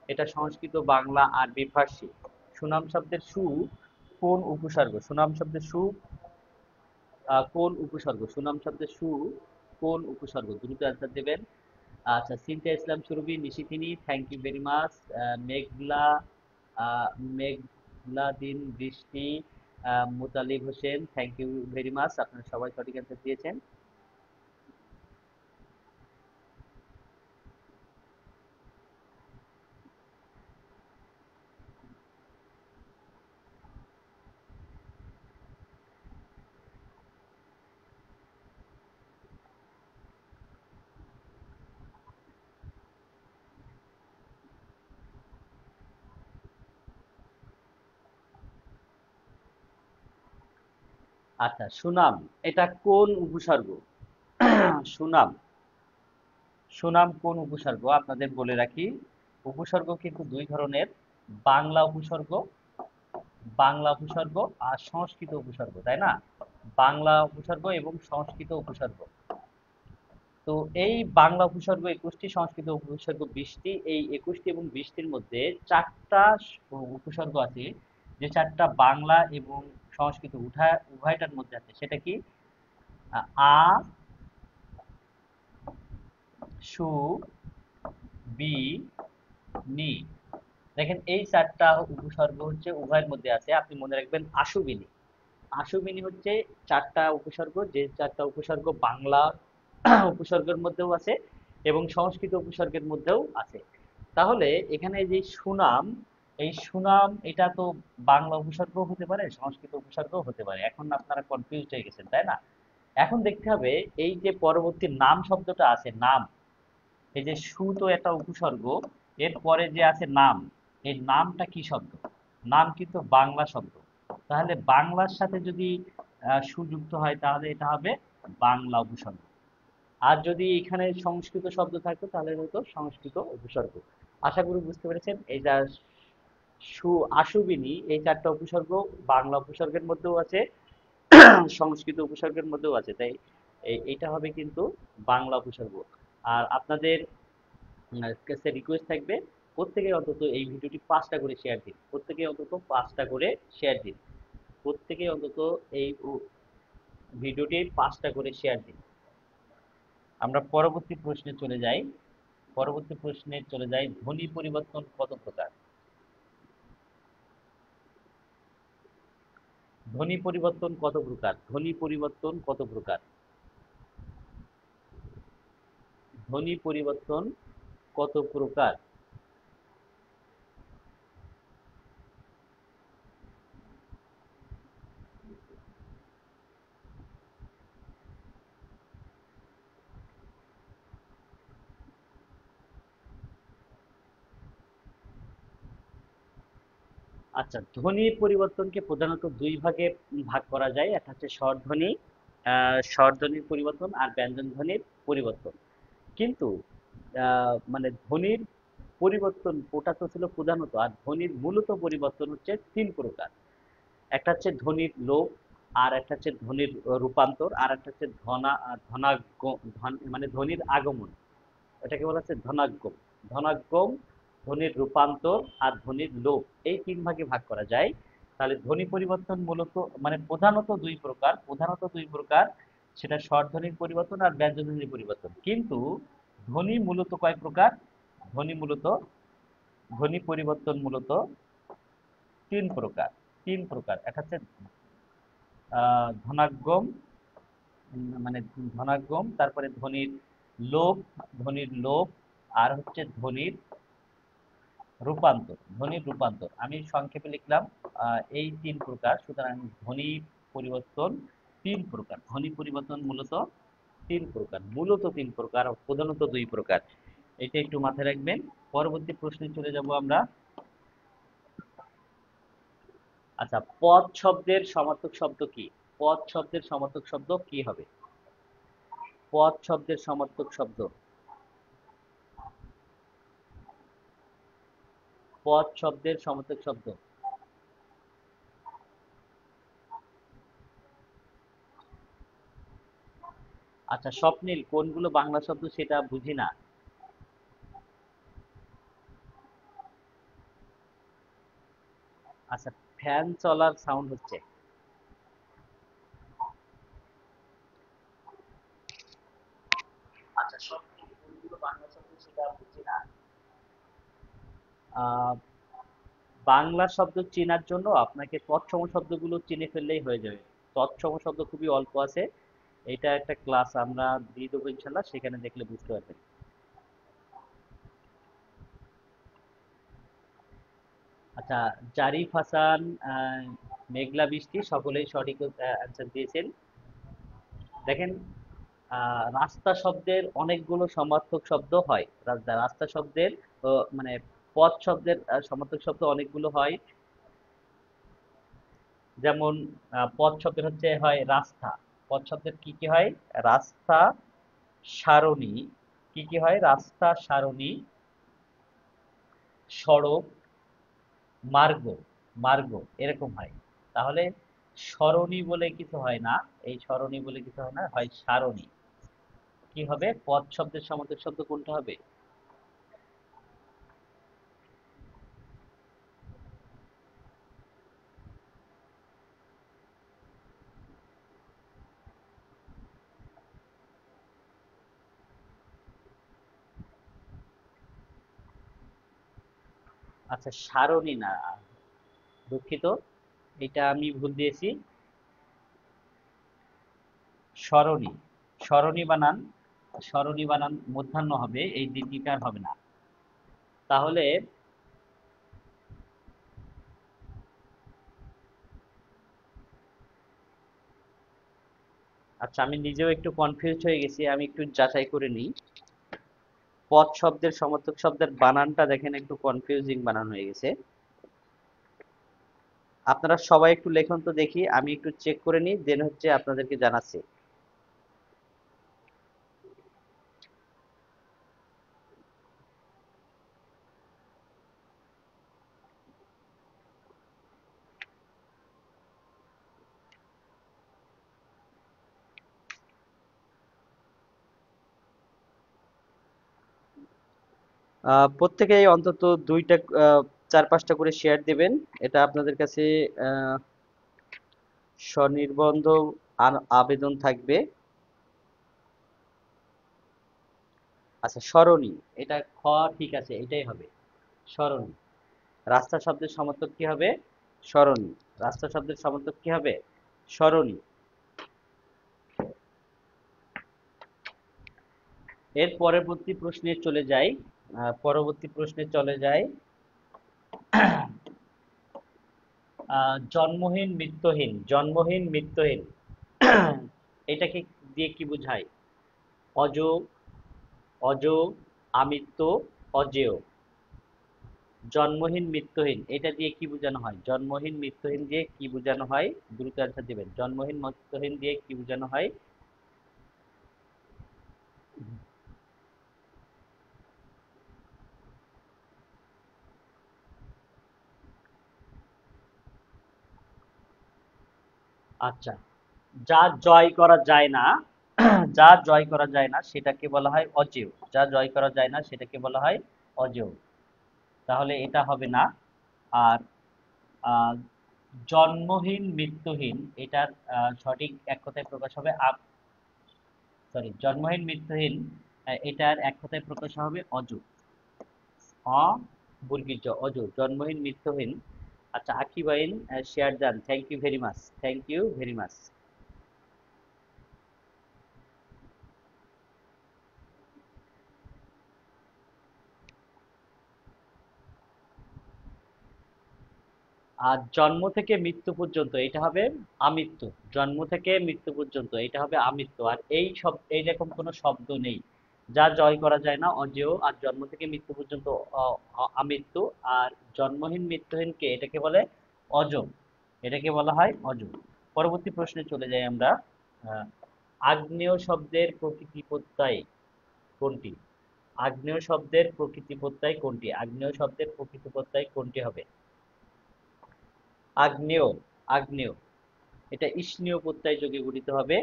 এটা সংস্কৃত, বাংলা, আরবি, ফার্সি। সুনাম শব্দের সু কোন উপসর্গ? সুনাম শব্দের সু কোন উপসর্গ? সুনাম শব্দের সু কোন উপসর্গ? দ্রুত অ্যান্সার দেবেন। আচ্ছা, Sinthia Islam Surovi, Nishithini, thank you very much. Meghla, আহ, মেঘলা দিন বৃষ্টি, Mutalib Hossain, thank you very much. আপনারা সবাই সঠিক অ্যান্সার দিয়েছেন। আচ্ছা, সুনাম এটা কোন উপসর্গ? সুনাম, সুনাম কোন উপসর্গ আপনাদের বলে রাখি। উপসর্গ কিন্তু দুই ধরনের, বাংলা উপসর্গ, বাংলা উপসর্গ আর সংস্কৃত উপসর্গ, তাই না? বাংলা উপসর্গ এবং সংস্কৃত উপসর্গ। তো এই বাংলা উপসর্গ 21টি, সংস্কৃত উপসর্গ 20টি। এই 21টি এবং 20টির মধ্যে চারটা উপসর্গ আছে, যে চারটা বাংলা এবং সংস্কৃত উভয়টার মধ্যে আছে। সেটা কি? আ, সু, বি, নি। দেখেন এই চারটা উপসর্গ হচ্ছে উভয়ের মধ্যে আছে। আপনি মনে রাখবেন আশুবিনি, আশুবিনি হচ্ছে চারটা উপসর্গ, যে চারটা উপসর্গ বাংলা উপসর্গের মধ্যেও আছে এবং সংস্কৃত উপসর্গের মধ্যেও আছে। তাহলে এখানে যে সুনাম, এই সুনাম এটা তো বাংলা উপসর্গ হতে পারে, সংস্কৃত উপসর্গ হতে পারে। এখন আপনারা কনফিউজড হয়ে গেছেন, তাই না? এখন দেখতে হবে এই যে পরবর্তী নাম শব্দটা আছে, নাম, এই যে সু তো একটা উপসর্গ, এর পরে যে আছে নাম, এই নামটা কি শব্দ? নাম কিন্তু বাংলা শব্দ। তাহলে বাংলার সাথে যদি সুযুক্ত হয় তাহলে এটা হবে বাংলা উপসর্গ। আর যদি এখানে সংস্কৃত শব্দ থাকতো তাহলে হতো সংস্কৃত উপসর্গ। আশা করি বুঝতে পেরেছেন। এই যা সু, আশুবিনি, এই চারটা উপসর্গ বাংলা উপসর্গের মধ্যেও আছে, সংস্কৃত উপসর্গের মধ্যেও আছে, তাই এটা হবে কিন্তু বাংলা উপসর্গ। আর আপনাদের কাছে রিকোয়েস্ট থাকবে, প্রত্যেকে অন্তত এই ভিডিওটি 5টা করে শেয়ার দিন, প্রত্যেকে অন্তত 5টা করে শেয়ার দিন, প্রত্যেকে অন্তত এই ভিডিওটি 5টা করে শেয়ার দিন। আমরা পরবর্তী প্রশ্নে চলে যাই। পরবর্তী প্রশ্নে চলে যাই, ধ্বনি পরিবর্তন কত প্রকার? ধ্বনি পরিবর্তন কত প্রকার? ধ্বনি পরিবর্তন কত প্রকার? ধ্বনি পরিবর্তন কত প্রকার? আচ্ছা, ধ্বনি পরিবর্তনকে প্রধানত দুই ভাগে ভাগ করা যায়। একটা হচ্ছে স্বরধ্বনি, স্বরধ্বনির পরিবর্তন, আর ব্যঞ্জন ধ্বনির পরিবর্তন। কিন্তু মানে ধ্বনির পরিবর্তন ওটা তো ছিল প্রধানত, আর ধ্বনির মূলত পরিবর্তন হচ্ছে 3 প্রকার। একটা হচ্ছে ধ্বনির লোপ, আর একটা হচ্ছে ধ্বনির রূপান্তর, আর একটা হচ্ছে মানে ধ্বনির আগমন, এটাকে বলা হচ্ছে ধনাগম। ধনাগম, ধ্বনির রূপান্তর আর ধ্বনির লোপ, এই 3 ভাগে ভাগ করা যায়। তাহলে ধ্বনি পরিবর্তন মূলত মানে প্রধানত 2 প্রকার, প্রধানত 2 প্রকার, সেটা স্বরধ্বনির পরিবর্তন আর ব্যঞ্জনধ্বনির পরিবর্তন। কিন্তু ধ্বনি মূলত কয় প্রকার? ধ্বনি মূলত, ধ্বনি পরিবর্তন মূলত 3 প্রকার। 3 প্রকার, একটা হচ্ছে ধনাগম, মানে ধনাগম, তারপরে ধ্বনির লোপ, ধ্বনির লোপ, আর হচ্ছে ধ্বনির রূপান্তর আমি সংক্ষেপে লিখলাম। এই তিন প্রকার, সুতরাং ধ্বনি পরিবর্তন তিন প্রকার। ধ্বনি পরিবর্তন মূলত তিন প্রকার, প্রধানত দুই প্রকার। এটা একটু মাথায় রাখবেন। পরবর্তী প্রশ্নে চলে যাব আমরা। আচ্ছা, পদ শব্দের সমার্থক শব্দ কি? পদ শব্দের সমার্থক শব্দ কি হবে? পদ শব্দের সমার্থক শব্দ, পদ শব্দের সমার্থক শব্দ। আচ্ছা স্বপ্নিল, কোনগুলো বাংলা শব্দ সেটা বুঝি না। আচ্ছা, ফ্যান চলার সাউন্ড হচ্ছে। আচ্ছা স্বপ্নিল, কোনগুলো বাংলা শব্দ সেটা বুঝি না। আহ, বাংলা শব্দ চেনার জন্য আপনাকে তৎসম শব্দগুলো চিনে ফেললেই হয়ে যাবে। তৎসম শব্দ খুবই অল্প আছে। এটা একটা ক্লাস আমরা দিয়ে দেবো ইনশাল্লাহ, সেখানে দেখলে বুঝতে পারবেন। আচ্ছা, জারিফ হাসান, মেঘলা বৃষ্টি, সকলেই সঠিক অ্যান্সার দিয়েছেন। দেখেন, রাস্তা শব্দের অনেকগুলো সমার্থক শব্দ হয়। রাস্তা শব্দের মানে পথ শব্দের সমার্থক শব্দ অনেকগুলো হয়। যেমন পথ শব্দের হচ্ছে হয় রাস্তা। পথ শব্দের কি কি হয়? রাস্তা, সারণী। কি কি হয়? রাস্তা, সারণী, সড়ক, মার্গ। মার্গ এরকম হয়। তাহলে সরণি বলে কিছু হয় না। এই সরণি বলে কিছু হয় না, হয় সারণী। কি হবে? পথ শব্দের সমার্থক শব্দ কোনটা হবে? আচ্ছা সারণী না, দুঃখিত, এটা আমি ভুল দিয়েছি। সরণি। সরণি বানান, সরণি বানান মধ্যাহ্ন হবে, এই দীর্ঘিকার হবে না। তাহলে আচ্ছা, আমি নিজেও একটু কনফিউজ হয়ে গেছি, আমি একটু যাচাই করে নিই। পথ শব্দের সমার্থক শব্দের বানানটা দেখেন একটু কনফিউজিং বানান হয়ে গেছে। আপনারা সবাই একটু লেখুন তো দেখি, আমি একটু চেক করে নিই, দেন হচ্ছে আপনাদেরকে জানাচ্ছি। প্রত্যেকেই অন্তত দুইটা, চার পাঁচটা করে শেয়ার দিবেন। এটা আপনাদের কাছে আহ, স্বনির্বন্ধ আবেদন থাকবে। আচ্ছা সরণি, এটা খ, ঠিক আছে, এটাই হবে সরণি। রাস্তা শব্দের সমার্থক কি হবে? সরণি। রাস্তা শব্দের সমার্থক কি হবে? সরণি। এর পরবর্তী প্রশ্নে চলে যাই। পরবর্তী প্রশ্নে চলে যাই। জন্মহীন মৃত্যুহীন, জন্মহীন মৃত্যুহীন, এটাকে দিয়ে কি বোঝায়? অজ, অজ, আমৃত্য, অজেয়। জন্মহীন মৃত্যুহীন এটা দিয়ে কি বোঝানো হয়? জন্মহীন মৃত্যুহীন দিয়ে কি বোঝানো হয়? দ্রুত অ্যান্সার দিবেন। জন্মহীন মৃত্যুহীন দিয়ে কি বোঝানো হয়? আচ্ছা, যা জয় করা যায় না, যা জয় করা যায় না সেটাকে বলা হয় অজেয়। যা জয় করা যায় না সেটাকে বলা হয় অজেয়। তাহলে এটা হবে না। আর আহ, জন্মহীন মৃত্যুহীন এটার সঠিক এক কথায় প্রকাশ হবে সরি, জন্মহীন মৃত্যুহীন এটার এক কথায় প্রকাশ হবে অজু। অ বর্গীয় জ, অজু, জন্মহীন মৃত্যুহীন। আচ্ছা আকিবাইন শেয়ার দেন, thank you very much, thank you very much. আর জন্ম থেকে মৃত্যু পর্যন্ত এটা হবে আমৃত্যু। জন্ম থেকে মৃত্যু পর্যন্ত এটা হবে আমৃত্যু। আর এইরকম কোনো শব্দ নেই যা জয় করা যায় না, অজেয়। আর জন্ম থেকে মৃত্যু পর্যন্ত আমৃত্যু। আর জন্মহীন মৃত্যুহীনকে এটাকে বলে অজ। এটাকে বলা হয় অজ। পরবর্তী প্রশ্নে চলে যাই আমরা। আহ, আগ্নেয় শব্দের প্রকৃতি প্রত্যয় কোনটি? আগ্নেয় শব্দের প্রকৃতি প্রত্যয় কোনটি? আগ্নেয় শব্দের প্রকৃতি প্রত্যয় কোনটি হবে? আগ্নেয়। আগ্নেয় এটা ঈশনীয় প্রত্যয় যোগে গঠিত হবে।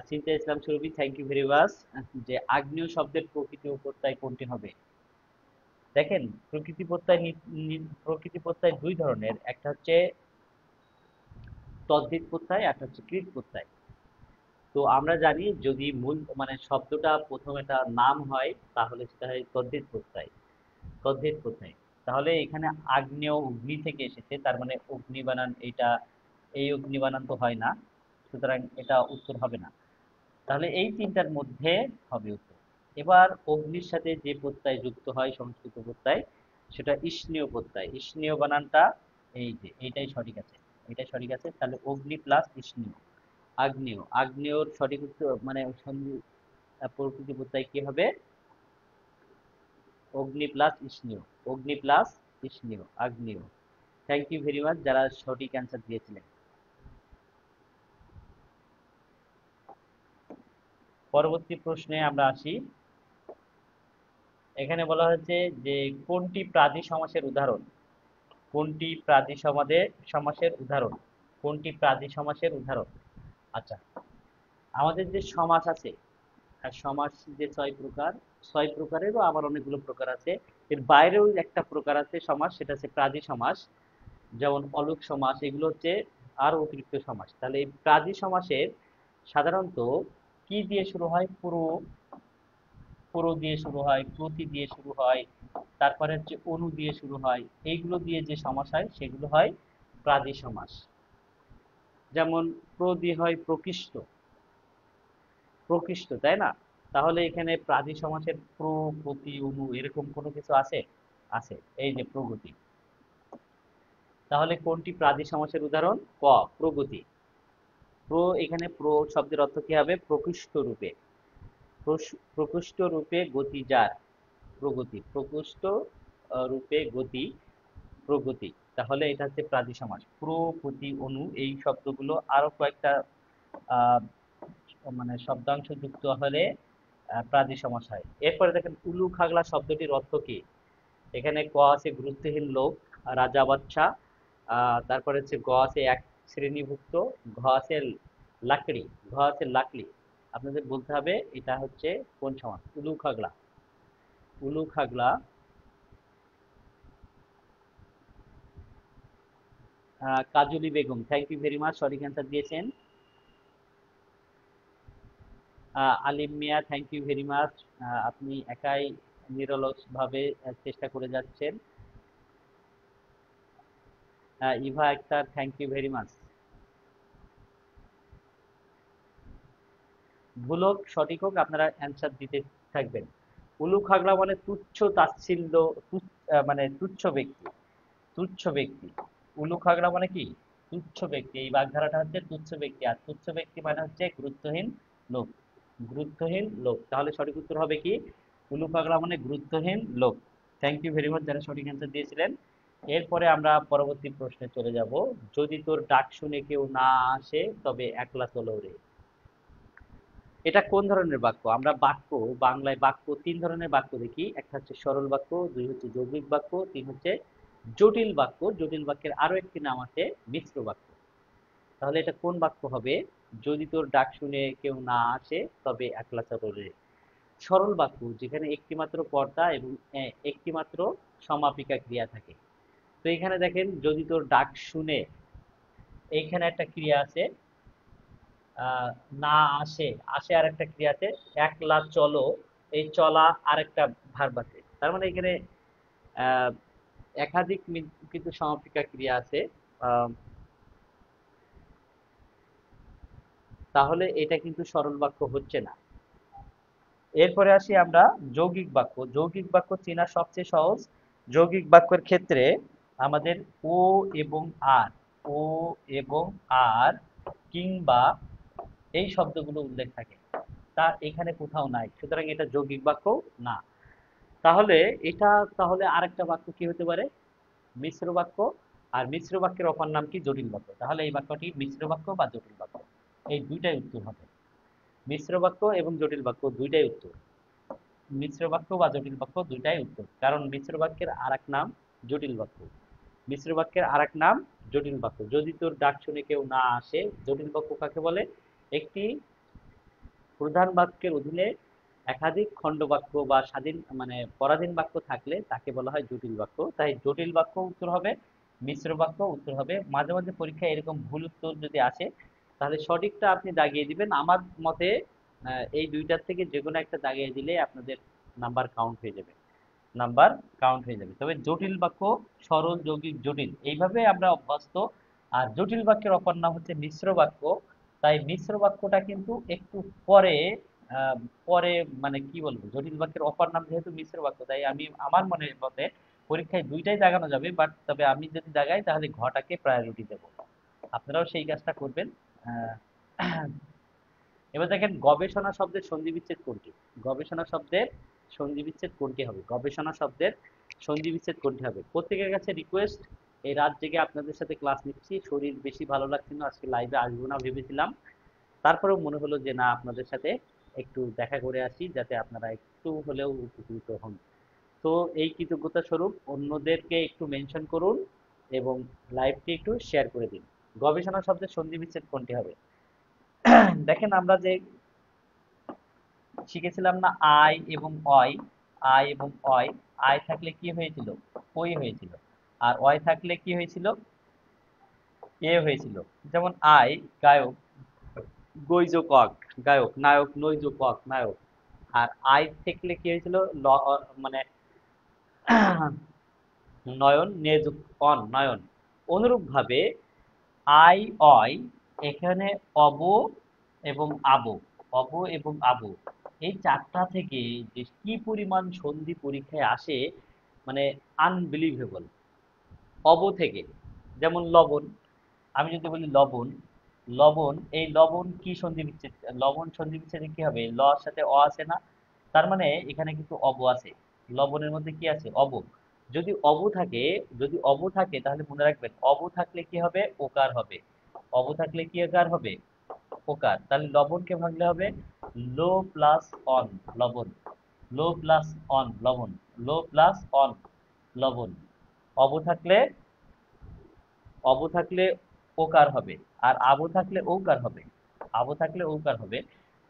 চিন্তা ইসলাম Surovi, thank you very much. যে আগ্নেয় শব্দের প্রকৃতি ও প্রত্যয় কোনটি হবে? দেখেন, প্রকৃতি প্রত্যয় প্রকৃতি প্রত্যয় দুই ধরনের, একটা হচ্ছে তদ্ধিত প্রত্যয়, একটা হচ্ছে কৃত প্রত্যয়। তো আমরা জানি যদি মূল মানে শব্দটা প্রথম একটা নাম হয় তাহলে সেটা হয় তদ্ধিত প্রত্যয়। তদ্ধিত প্রত্যয়। তাহলে এখানে আগ্নেয় অগ্নি থেকে এসেছে, তার মানে অগ্নি বানান এটা, এই অগ্নি বানান তো হয় না, সুতরাং এটা উত্তর হবে না। তাহলে এই তিনটার মধ্যে হবে উত্তর। এবার অগ্নির সাথে যে প্রত্যয় যুক্ত হয় সংস্কৃত প্রত্যয়, সেটা ঈশনীয় প্রত্যয়। ঈশনীয় বানানটা এই যে এইটাই সঠিক আছে, এটাই সঠিক আছে। তাহলে অগ্নি প্লাস ঈশনীয়। আগ্নেয়, আগ্নেয়র সঠিক উত্তর মানে প্রকৃতি প্রত্যয় কি হবে? অগ্নি প্লাস ঈশনীয়। অগ্নি প্লাস ঈশনীয়, আগ্নেয়। থ্যাংক ইউ ভেরি মাচ যারা সঠিক অ্যান্সার দিয়েছিলেন। পরবর্তী প্রশ্নে আমরা আসি। এখানে বলা হয়েছে যে কোনটি প্রাদি সমাসের উদাহরণ? কোনটি প্রাদি সমাসের উদাহরণ? কোনটি প্রাদি সমাসের উদাহরণ? আচ্ছা, আমাদের যে সমাস আছে, আর সমাস যে 6 প্রকার, 6 প্রকারেরও আবার অনেকগুলো প্রকার আছে। এর বাইরেও একটা প্রকার আছে সমাস, সেটা হচ্ছে প্রাদি সমাস। যেমন অলোক সমাস, এগুলো হচ্ছে আরো অতিরিক্ত সমাস। তাহলে এই প্রাদি সমাসের সাধারণত কি দিয়ে শুরু হয়? পুরো, পুরো দিয়ে শুরু হয়, প্রতি দিয়ে শুরু হয়, তারপরে হচ্ছে অনু দিয়ে শুরু হয়। এইগুলো দিয়ে যে সমাস হয় সেগুলো হয় প্রাদি সমাস। যেমন প্র দিয়ে হয় প্রকৃষ্ট, প্রকৃষ্ট, তাই না? তাহলে এখানে প্রাদি সমাসের প্র, প্রতি, অনু এরকম কোনো কিছু আছে? আছে, এই যে প্রগতি। তাহলে কোনটি প্রাদি সমাসের উদাহরণ? ক, প্রগতি। এখানে প্র শব্দের অর্থ কি হবে? প্রকৃষ্ট রূপে। প্রকৃষ্ট রূপে গতি যার, প্রগতি। প্রকৃষ্ট রূপে গতি, প্রগতি। তাহলে এটা হচ্ছে প্রাদি সমাস। প্র, প্রতি, অনু এই শব্দগুলো আরো কয়েকটা আহ, মানে শব্দাংশ যুক্ত হলে প্রাদি সমাস হয়। এরপরে দেখেন উলু খাগলা শব্দটির অর্থ কি? এখানে ক আছে গুরুত্বহীন লোক, রাজা বাদশা। তারপরে হচ্ছে গ আছে এক শ্রেণীভুক্ত, ঘ আছে লাকড়ি, ঘ আছে লাকড়ি। আপনাদের বলতে হবে এটা হচ্ছে কোন সমাস। উলু খাগলা, উলু খাগলা। Kajli Begum, thank you very much, সঠিক অ্যান্সার দিয়েছেন। আলিম মিয়া, থ্যাংক ইউ ভেরি মাচ। আপনি একাই নিরলস ভাবে চেষ্টা করে যাচ্ছেন। Eva Akter, thank you very much. ভুল হোক সঠিক হোক আপনারা অ্যান্সার দিতে থাকবেন। উলু খাগলা মানে তুচ্ছ তাচ্ছিল্য, মানে তুচ্ছ ব্যক্তি, তুচ্ছ ব্যক্তি। উলু খাগড়া মানে কি? তুচ্ছ ব্যক্তি। এই বাগধারাটা হচ্ছে তুচ্ছ ব্যক্তি। আর তুচ্ছ ব্যক্তি মানে হচ্ছে গুরুত্বহীন লোক, গুরুত্বহীন লোক। তাহলে সঠিক উত্তর হবে কি? উলু খাগড়া মানে গুরুত্বহীন লোক। থ্যাংক ইউ ভেরি মাচ যারা সঠিক অ্যান্সার দিয়েছিলেন। এরপরে আমরা পরবর্তী প্রশ্নে চলে যাব। যদি তোর ডাক শুনে কেউ না আসে তবে একলা চলো রে। এটা কোন ধরনের বাক্য? আমরা বাক্য, বাংলায় বাক্য তিন ধরনের বাক্য দেখি। একটা হচ্ছে সরল বাক্য, দুই হচ্ছে যৌগিক বাক্য, তিন হচ্ছে জটিল বাক্য। জটিল বাক্যের আরো একটি নাম আছে মিশ্র বাক্য। তাহলে এটা কোন বাক্য হবে? যদি তোর ডাক শুনে কেউ না আসে তবে একলা চলো রে। সরল বাক্য যেখানে একটি মাত্র কর্তা এবং একটি মাত্র সমাপিকা ক্রিয়া থাকে। তো এখানে দেখেন যদি তোর ডাক শুনে, এইখানে একটা ক্রিয়া আছে, আহ, না আসে, আসে আর একটা ক্রিয়া আছে, একলা চলো, এই চলা আর একটা ভার্ব আছে। তার মানে এখানে আহ, একাধিক কিন্তু সমাপিকা ক্রিয়া আছে। আহ, তাহলে এটা কিন্তু সরল বাক্য হচ্ছে না। এরপরে আসি আমরা যৌগিক বাক্য। যৌগিক বাক্য চেনা সবচেয়ে সহজ। যৌগিক বাক্যের ক্ষেত্রে আমাদের ও এবং আর, ও এবং আর কিংবা এই শব্দগুলো উল্লেখ থাকে, তা এখানে কোথাও নাই, সুতরাং এটা যৌগিক বাক্য না। তাহলে এটা, তাহলে আরেকটা বাক্য কি হতে পারে? মিশ্র বাক্য। আর মিশ্র বাক্যের অপর নাম কি? জটিল বাক্য। তাহলে এই বাক্যটি মিশ্র বাক্য বা জটিল বাক্য, এই দুইটাই উত্তর হবে। মিশ্র বাক্য এবং জটিল বাক্য দুইটাই উত্তর। মিশ্র বাক্য বা জটিল বাক্য দুইটাই উত্তর, কারণ মিশ্র বাক্যের আরেক নাম জটিল বাক্য। মিশ্র বাক্যের আরেক নাম জটিল বাক্য। যদি তোর ডাক শুনে কেউ না আসে, জটিল বাক্য কাকে বলে? একটি প্রধান বাক্যের অধীনে একাধিক খণ্ড বাক্য বা স্বাধীন মানে পরাধীন বাক্য থাকলে তাকে বলা হয় জটিল বাক্য। তাই জটিল বাক্য উত্তর হবে, মিশ্র বাক্য উত্তর হবে। মাঝে মাঝে পরীক্ষায় এরকম ভুল উত্তর যদি আসে, তাহলে সঠিকটা আপনি দাগিয়ে দিবেন। আমার মতে এই দুইটার থেকে যে কোনো একটা দাগিয়ে দিলে আপনাদের নাম্বার কাউন্ট হয়ে যাবে, নাম্বার কাউন্ট হয়ে যাবে। তবে জটিল বাক্য, সরল, যৌগিক, জটিল, এইভাবে আমরা অভ্যস্ত। আর জটিল বাক্যের অপর নাম হচ্ছে মিশ্র বাক্য। তাই মিশ্র বাক্যটা কিন্তু একটু পরে, আহ, পরে মানে কি বলবো, জটিল বাক্যের অপর নাম যেহেতু মিশ্র বাক্য, তাই আমি আমার মনে মতে পরীক্ষায় দুইটাই দাগানো যাবে, বাট তবে আমি যদি দাগাই তাহলে ঘটাকে প্রায়োরিটি দেব। আপনারাও সেই কাজটা করবেন। আহ, এবার দেখেন, গবেষণা শব্দের সন্ধি বিচ্ছেদ কোনটি? গবেষণা শব্দের সন্ধি বিচ্ছেদ কোনটি হবে? গবেষণা শব্দের সন্ধি বিচ্ছেদ কোনটি হবে? প্রত্যেকের কাছে রিকোয়েস্ট, এই রাত জেগে আপনাদের সাথে ক্লাস নিচ্ছি, শরীর বেশি ভালো লাগছে না, আজকে লাইভে আসবো না ভেবেছিলাম, তারপরেও মনে হলো যে না, আপনাদের সাথে একটু দেখা করে আসি, যাতে আপনারা একটু হলেও উপকৃত হন। তো এই কৃতজ্ঞতা স্বরূপ অন্যদেরকে একটু মেনশন করুন এবং লাইভটি একটু শেয়ার করে দিন। গবেষণা শব্দের সন্ধি বিচ্ছেদ কোনটি হবে? দেখেন, আমরা যে শিখেছিলাম না, আই এবং অয়, আই এবং অয়, আই থাকলে কি হয়েছিল? ওই হয়েছিল। আর অয় থাকলে কি হয়েছিল? এ হয়েছিল। যেমন আই গায়ক, গৈজ কক গায়ক, নায়ক নৈজ কক নায়ক। আর আই থাকলে কি হয়েছিল? মানে নয়ন, নেজ অন নয়ন। অনুরূপ ভাবে আই অয়, এখানে অব এবং আবো, অব এবং আবো, এই চারটা থেকে যে কি পরিমাণ সন্ধি পরীক্ষায় আসে, মানে আনবিলিভেবল। অব থেকে, যেমন লবণ, আমি যদি বলি লবণ, লবণ, এই লবণ কি সন্ধি বিচ্ছেদ? লবণ সন্ধি বিচ্ছেদে কি হবে? ল এর সাথে অ আছে না, তার মানে এখানে কিন্তু অব আছে। লবণের মধ্যে কি আছে? অব। যদি অব থাকে, যদি অব থাকে তাহলে মনে রাখবেন, অব থাকলে কি হবে? ওকার হবে। অব থাকলে কি আকার হবে? ওকার। তাহলে লবণকে ভাঙলে হবে লো প্লাস অন, লবণ। লো প্লাস অন, লবণ। লো প্লাস অন, লবণ। অব থাকলে, অব থাকলে ওকার হবে, আর আবু থাকলে ঔকার হবে। আবু থাকলে ঔকার হবে।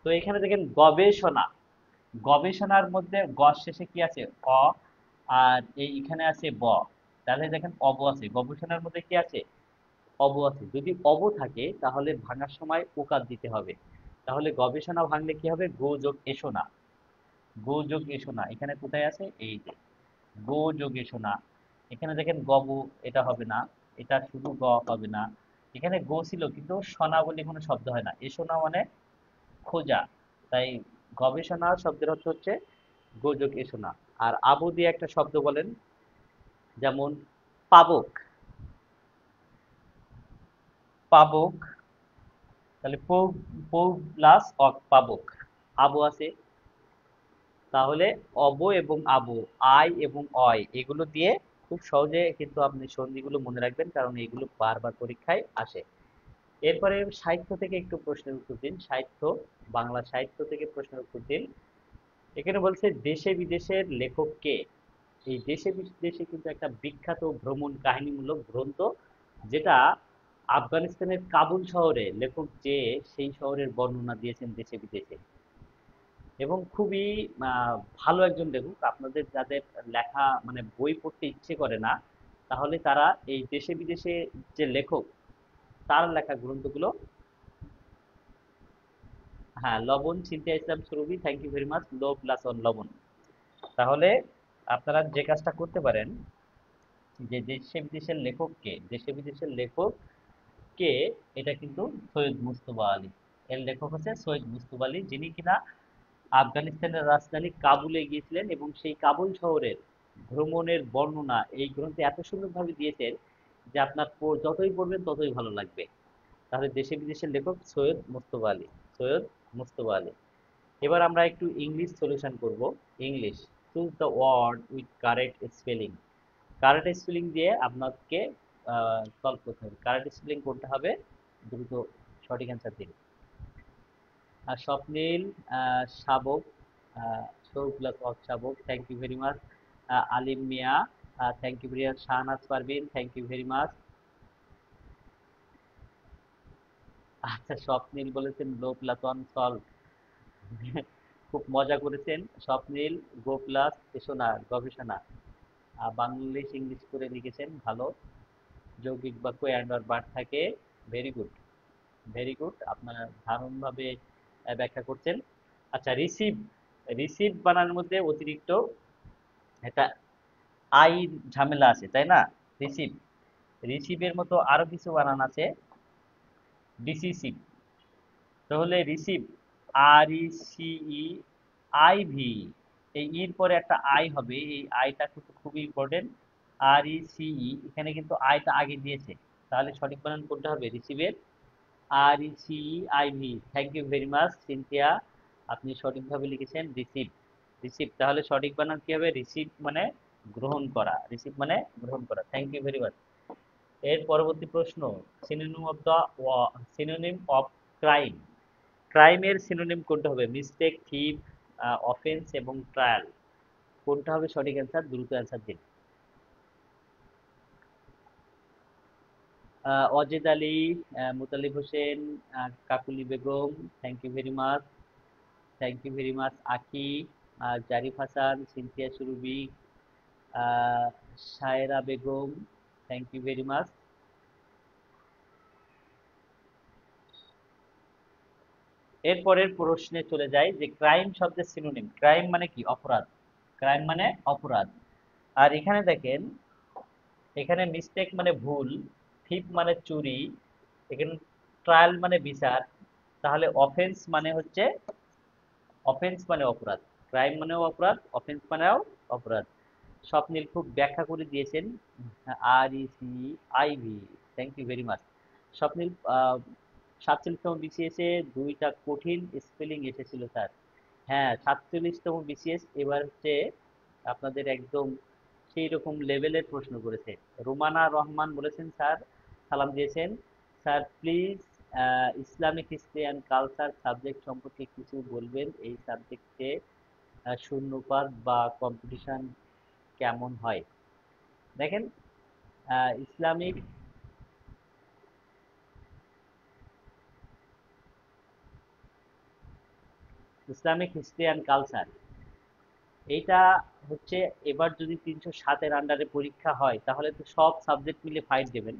তো এখানে দেখেন গবেষণা, গবেষণার মধ্যে গ শেষে কি আছে? অ। আর এইখানে আছে ব। তাহলে দেখেন অব আছে, গবেষণার মধ্যে কি আছে? অব আছে। যদি অব থাকে তাহলে ভাঙার সময় ওকার দিতে হবে। তাহলে গবেষণা ভাঙলে কি হবে? গো যোগ এসো না, গো যোগ এসো না। এখানে কোথায় আছে? এই যে গো যোগ এসো না। এখানে দেখেন গব, এটা হবে না, এটা শুধু গ হবে না। এখানে গো ছিল কিন্তু সোনা বলে কোনো শব্দ হয় না, এসো না মানে খোঁজা। তাই গবেষণা শব্দের অর্থ হচ্ছে গো যোগ এসো না। আর আবু দিয়ে একটা শব্দ বলেন, যেমন পাবক, পাবক। তাহলে পৌ, পৌ প্লাস অক, পাবক। আবু আছে। তাহলে অব এবং আবু, আই এবং অয়, এগুলো দিয়ে খুব সহজে কিন্তু আপনি সন্ধিগুলো মনে রাখবেন, কারণ এগুলো বারবার পরীক্ষায় আসে। এরপরে সাহিত্য থেকে একটু প্রশ্নের উত্তর দিন। সাহিত্য, বাংলা সাহিত্য থেকে প্রশ্নের উত্তর দিন। এখানে বলছে দেশে বিদেশের লেখক কে? এই দেশে বিদেশে কিন্তু একটা বিখ্যাত ভ্রমণ কাহিনীমূলক গ্রন্থ, যেটা আফগানিস্তানের কাবুল শহরে লেখক যে সেই শহরের বর্ণনা দিয়েছেন দেশে বিদেশে, এবং খুবই ভালো একজন লেখক। আপনাদের যাদের লেখা মানে বই পড়তে ইচ্ছে করে না, তাহলে তারা এই দেশে বিদেশে যে লেখক, তার লেখা গ্রন্থগুলো, হ্যাঁ, লবণ, Sinthia Islam Surovi, thank you very much, লো প্লাস অন লবণ। তাহলে আপনারা যে কাজটা করতে পারেন, যে দেশে বিদেশের লেখক কে, দেশে বিদেশের লেখক কে, এটা কিন্তু সৈয়দ মুস্তফা আলী। এর লেখক হচ্ছে সৈয়দ মুস্তফা আলী, যিনি কিনা আফগানিস্তানের রাজধানী কাবুলে গিয়েছিলেন এবং সেই কাবুল শহরের ভ্রমণের বর্ণনা এই গ্রন্থে এত সুন্দরভাবে দিয়েছেন যে আপনার যতই পড়বেন ততই ভালো লাগবে। তাহলে দেশে বিদেশের লেখক সৈয়দ মুজতবা আলী। সৈয়দ মুজতবা আলী। এবার আমরা একটু ইংলিশ সলিউশন করব। English, choose the word with correct spelling. Correct spelling দিয়ে আপনাকে সলভ করতে হবে। কারেক্ট স্পেলিং কোনটা হবে দ্রুত সঠিক অ্যান্সার দিন। স্বপ্নীল, শাবক, সৌ প্লাস অফ শাবক, thank you very much. Alim Mia, thank you very much. Shahnaz Parvin, thank you very much. আচ্ছা, স্বপ্নীল বলেছেন লো প্লাস ওয়ান সলভ। খুব মজা করেছেন স্বপ্নীল। গো প্লাস এসোনা গবেষণা। বাংলিশ ইংলিশ করে লিখেছেন, ভালো। যৌগিক বাক্য অ্যান্ড অর বাট থাকে, ভেরি গুড। ভেরি গুড, আপনারা দারুণভাবে ব্যাখ্যা করছেন। আচ্ছা, রিসিভ। রিসিভ বানানোর মধ্যে অতিরিক্ত একটা আই ঝামেলা আছে, তাই না? রিসিভ, রিসিভের মতো আরো কিছু বানান আছে, ডিসিসিভ। তাহলে receive, R E C E I V, এই ইর পরে একটা আই হবে, এই আইটা কিন্তু খুবই ইম্পর্টেন্ট। আর ই সি ই, এখানে কিন্তু আইটা আগে দিয়েছে, তাহলে সঠিক বানান কোনটা হবে রিসিভের? R E C E I V. Thank you very much Sinthia, আপনি সঠিকভাবে লিখেছেন রিসিভ। রিসিভ, তাহলে সঠিক বানান কি হবে? রিসিভ মানে গ্রহণ করা, রিসিভ মানে গ্রহণ করা। Thank you very much. এর পরবর্তী প্রশ্ন, synonym of the, synonym of crime. ক্রাইমের সিনোনিম কোনটা হবে? মিস্টেক, থিপ, অফেন্স এবং ট্রায়াল। কোনটা হবে সঠিক অ্যান্সার? দ্রুত অ্যান্সার দিন। Ajed Ali, Mutalib Hossain, Kakuli Begum, thank you very much. Thank you very much Aki, Jarif Hasan, Sinthia Surovi, আহ, Sayra Begum, thank you very much. এরপরের প্রশ্নে চলে যাই যে ক্রাইম শব্দের সিনোনিম। ক্রাইম মানে কি? অপরাধ। ক্রাইম মানে অপরাধ। আর এখানে দেখেন, এখানে মিস্টেক মানে ভুল, থিপ মানে চুরি, এখানে ট্রায়াল মানে বিচার, তাহলে অফেন্স মানে হচ্ছে, অফেন্স মানে অপরাধ। ক্রাইম মানেও অপরাধ, অফেন্স মানেও অপরাধ। স্বপ্নিল খুব ব্যাখ্যা করে দিয়েছেন। R E C I V, thank you very much. Swapnil, 47তম বিসিএসে দুইটা কঠিন স্পেলিং এসেছিল স্যার। হ্যাঁ, 47তম বিসিএস এবার হচ্ছে আপনাদের একদম সেই রকম লেভেলের প্রশ্ন করেছে। রুমানা রহমান বলেছেন স্যার, সালাম দিয়েছেন। Sir please, Islamic history and culture subject সম্পর্কে কিছু বলবেন। এই সাবজেক্টে শূন্যপাত বা কম্পিটিশন কেমন হয়? দেখেন, Islamic, Islamic history and culture, এইটা হচ্ছে এবার যদি 307-এর আন্ডারে পরীক্ষা হয় তাহলে তো সব সাবজেক্ট মিলে ফাইট দেবেন,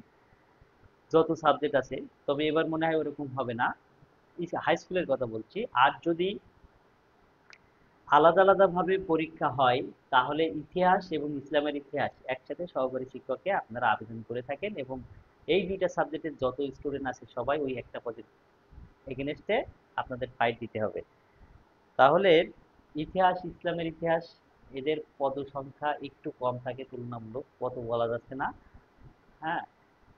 যত সাবজেক্ট আছে। তবে এবার মনে হয় ওরকম হবে না, হাই স্কুলের কথা বলছি। আর যদি আলাদা আলাদা ভাবে পরীক্ষা হয় তাহলে ইতিহাস এবং ইসলামের ইতিহাস একসাথে সহকারী শিক্ষককে আপনারা আবেদন করে থাকেন, এবং এই দুইটা সাবজেক্টের যত স্টুডেন্ট আছে সবাই ওই একটা পদের এগেনস্টে আপনাদের ফাইট দিতে হবে। তাহলে ইতিহাস, ইসলামের ইতিহাস, এদের পদ সংখ্যা একটু কম থাকে তুলনামূলক, কত বলা যাচ্ছে না। হ্যাঁ,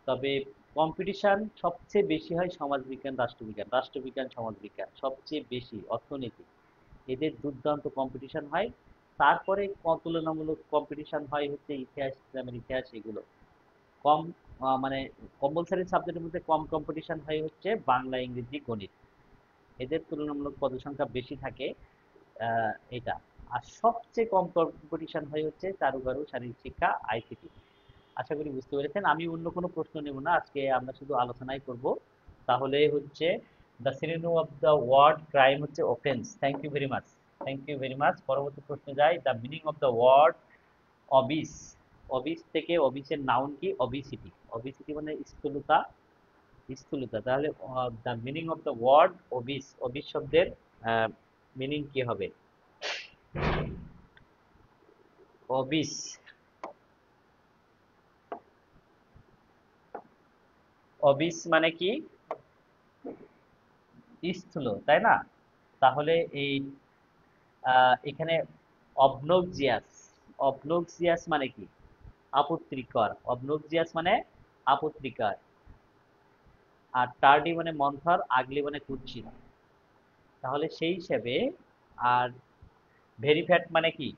তবে কম্পিটিশন সবচেয়ে বেশি হয় সমাজবিজ্ঞান, রাষ্ট্রবিজ্ঞান, রাষ্ট্রবিজ্ঞান, সমাজবিজ্ঞান সবচেয়ে বেশি, অর্থনীতি, এদের দুর্দান্ত কম্পিটিশন হয়। তারপরে তুলনামূলক কম্পিটিশন হয় হচ্ছে ইতিহাস, ইসলামের ইতিহাস, এগুলো কম। মানে কম্পালসারি সাবজেক্টের মধ্যে কম কম্পিটিশন হয় হচ্ছে বাংলা, ইংরেজি, গণিত, এদের তুলনামূলক পদসংখ্যা বেশি থাকে। এটা। আর সবচেয়ে কম কম্পিটিশন হয় হচ্ছে চারুকারু, শারীরিক শিক্ষা, আইসিটি। আশা করি বুঝতে পেরেছেন। আমি অন্য কোনো প্রশ্ন নেব না, আজকে আমরা শুধু আলোচনাই করব। তাহলে হচ্ছে the synonym of the word crime হচ্ছে offence. Thank you very much. Thank you very much. পরবর্তী প্রশ্নে যাই, the meaning of the word obese. Obese থেকে অবিসের নাউন কি? অবিসিটি। অবিসিটি মানে স্থূলতা, স্থূলতা। তাহলে the meaning of the word obese, obese শব্দের মিনিং কি হবে? অবিস, অবিস মানে কি? স্থূল, তাই না? তাহলে এই এখানে অবনক্সিয়াস, অবনোক্সিয়াস মানে কি? আপত্তিকর। অবনোক্সিয়াস মানে আপত্তিকর। আর টার্ডি মানে মন্থর, আগলি মানে কুৎসিত। তাহলে সেই হিসেবে আর ভেরি ফ্যাট মানে কি?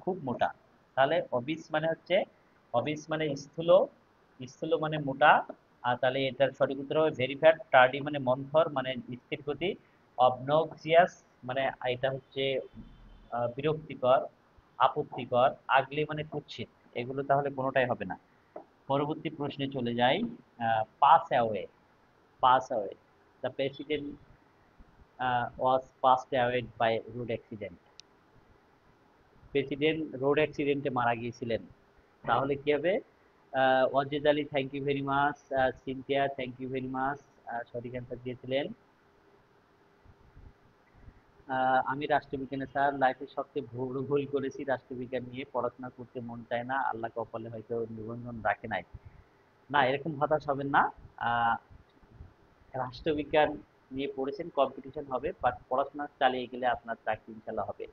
খুব মোটা। তাহলে অবিস মানে হচ্ছে, অবিস মানে স্থূল, স্থূল মানে মোটা। আর তাহলে এটার সঠিক উত্তর হবে ভেরি ফ্যাট। টার্ডি মানে মন্থর মানে স্থির গতি। অবনক্সিয়াস মানে এটা হচ্ছে বিরক্তিকর, আপত্তিকর। আগলি মানে কুৎসিত। এগুলো তাহলে কোনোটাই হবে না। পরবর্তী প্রশ্নে চলে যাই। Pass away, pass away, the president was passed away by road accident. President road অ্যাক্সিডেন্টে মারা গিয়েছিলেন। তাহলে কি হবে? Wajed Ali, thank you very much. Sinthia, thank you very much. সঠিক অ্যান্সার দিয়েছিলেন। আমি রাষ্ট্রবিজ্ঞানে স্যার লাইফে সবচেয়ে বড় ভুল করেছি, রাষ্ট্রবিজ্ঞান নিয়ে পড়াশোনা করতে মন চায় না, আল্লাহ কপালে হয়তো নিবন্ধন রাখে নাই। না, এরকম হতাশ হবেন না। আহ, রাষ্ট্রবিজ্ঞান নিয়ে পড়েছেন, কম্পিটিশন হবে, বাট পড়াশোনা চালিয়ে গেলে আপনার চাকরি ইনশাল্লাহ হবে।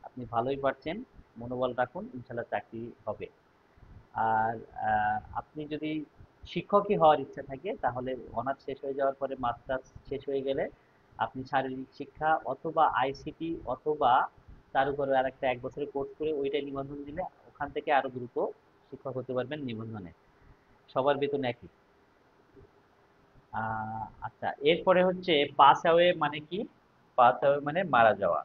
আপনি ভালোই পারছেন, মনোবল রাখুন, ইনশাল্লাহ চাকরি হবে। আর আপনি যদি শিক্ষকই হওয়ার ইচ্ছা থাকে তাহলে অনার্স শেষ হয়ে যাওয়ার পরে মাস্টার্স শেষ হয়ে গেলে আপনি শারীরিক শিক্ষা অথবা আইসিটি অথবা তার উপরে আর একটা 1 বছরের কোর্স করে ওইটাই নিবন্ধন দিলে ওখান থেকে আরো দ্রুত শিক্ষক হতে পারবেন নিবন্ধনে। সবার বেতন একই। আচ্ছা, এরপরে হচ্ছে পাস অ্যাওয়ে মানে কি? পাস অ্যাওয়ে মানে মারা যাওয়া।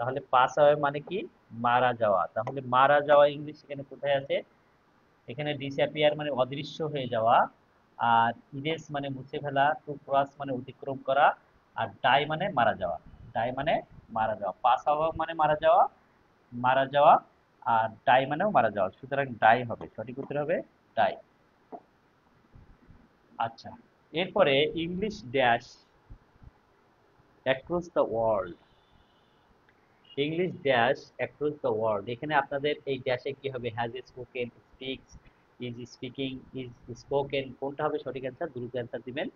তাহলে পাস অ্যাওয়ে মানে কি? মারা যাওয়া। তাহলে মারা যাওয়া ইংলিশ এখানে কোথায় আছে? এখানে ডিসঅ্যাপিয়ার মানে অদৃশ্য হয়ে যাওয়া। আর ইরেজ মানে মুছে ফেলা। টু ক্রস মানে অতিক্রম করা। আর ডাই মানে মারা যাওয়া। ডাই মানে মারা যাওয়া। পাস আওয়া মানে মারা যাওয়া, মারা যাওয়া। আর ডাই মানেও মারা যাওয়া, সুতরাং ডাই হবে, সঠিক উত্তর হবে ডাই। আচ্ছা, এরপরে English dash across the world. English dash across the world, এখানে আপনাদের এই ড্যাশে কি হবে? Has spoken, speaks, is speaking, is spoken, কোনটা হবে সঠিক অ্যান্সার? দ্রুত অ্যান্সার দিবেন।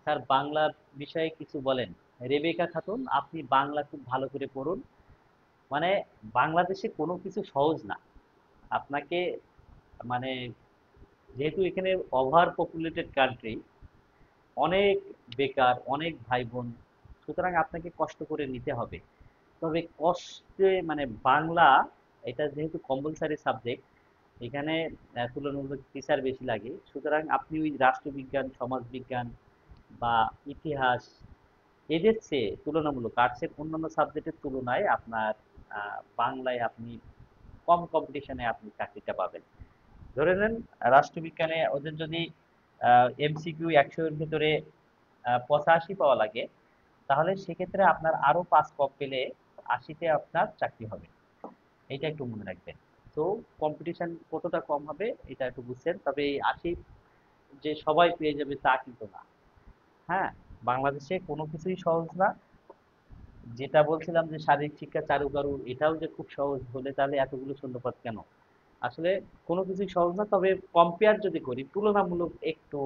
স্যার বাংলা বিষয়ে কিছু বলেন। রেবেকা খাতুন, আপনি বাংলা খুব ভালো করে পড়ুন। মানে বাংলাদেশে কোনো কিছু সহজ না। আপনাকে মানে যেহেতু এখানে ওভার পপুলেটেড কান্ট্রি, অনেক বেকার, অনেক ভাই বোন, সুতরাং আপনাকে কষ্ট করে নিতে হবে। তবে কষ্টে মানে বাংলা, এটা যেহেতু কম্পালসারি সাবজেক্ট, এখানে তুলনামূলক টিচার বেশি লাগে, সুতরাং আপনি ওই রাষ্ট্রবিজ্ঞান, সমাজবিজ্ঞান বা ইতিহাস, এদের চেয়ে তুলনামূলক আর্টসের অন্যান্য সাবজেক্টের তুলনায় আপনার বাংলায় আপনি কম কম্পিটিশনে আপনি চাকরিটা পাবেন। ধরে নেন রাষ্ট্রবিজ্ঞানে ওদের যদি এমসিকিউ 100-এর ভিতরে 85 পাওয়া লাগে, তাহলে সেক্ষেত্রে আপনার আরো 5 কম পেলে 80-তে আপনার চাকরি হবে। এটা একটু মনে রাখবেন। তো কম্পিটিশন কতটা কম হবে এটা একটু বুঝছেন। তবে এই 80 যে সবাই পেয়ে যাবে তা কিন্তু না। হ্যাঁ, বাংলাদেশে কোনো কিছুই সহজ না। যেটা বলছিলাম যে শারীরিক শিক্ষা, চারুকারু, এটাও যে খুব সহজ হলে তাহলে এতগুলো শূন্যপদ কেন? আসলে কোনো কিছুই সহজ না। তবে কম্পেয়ার যদি করি তুলনামূলক একটু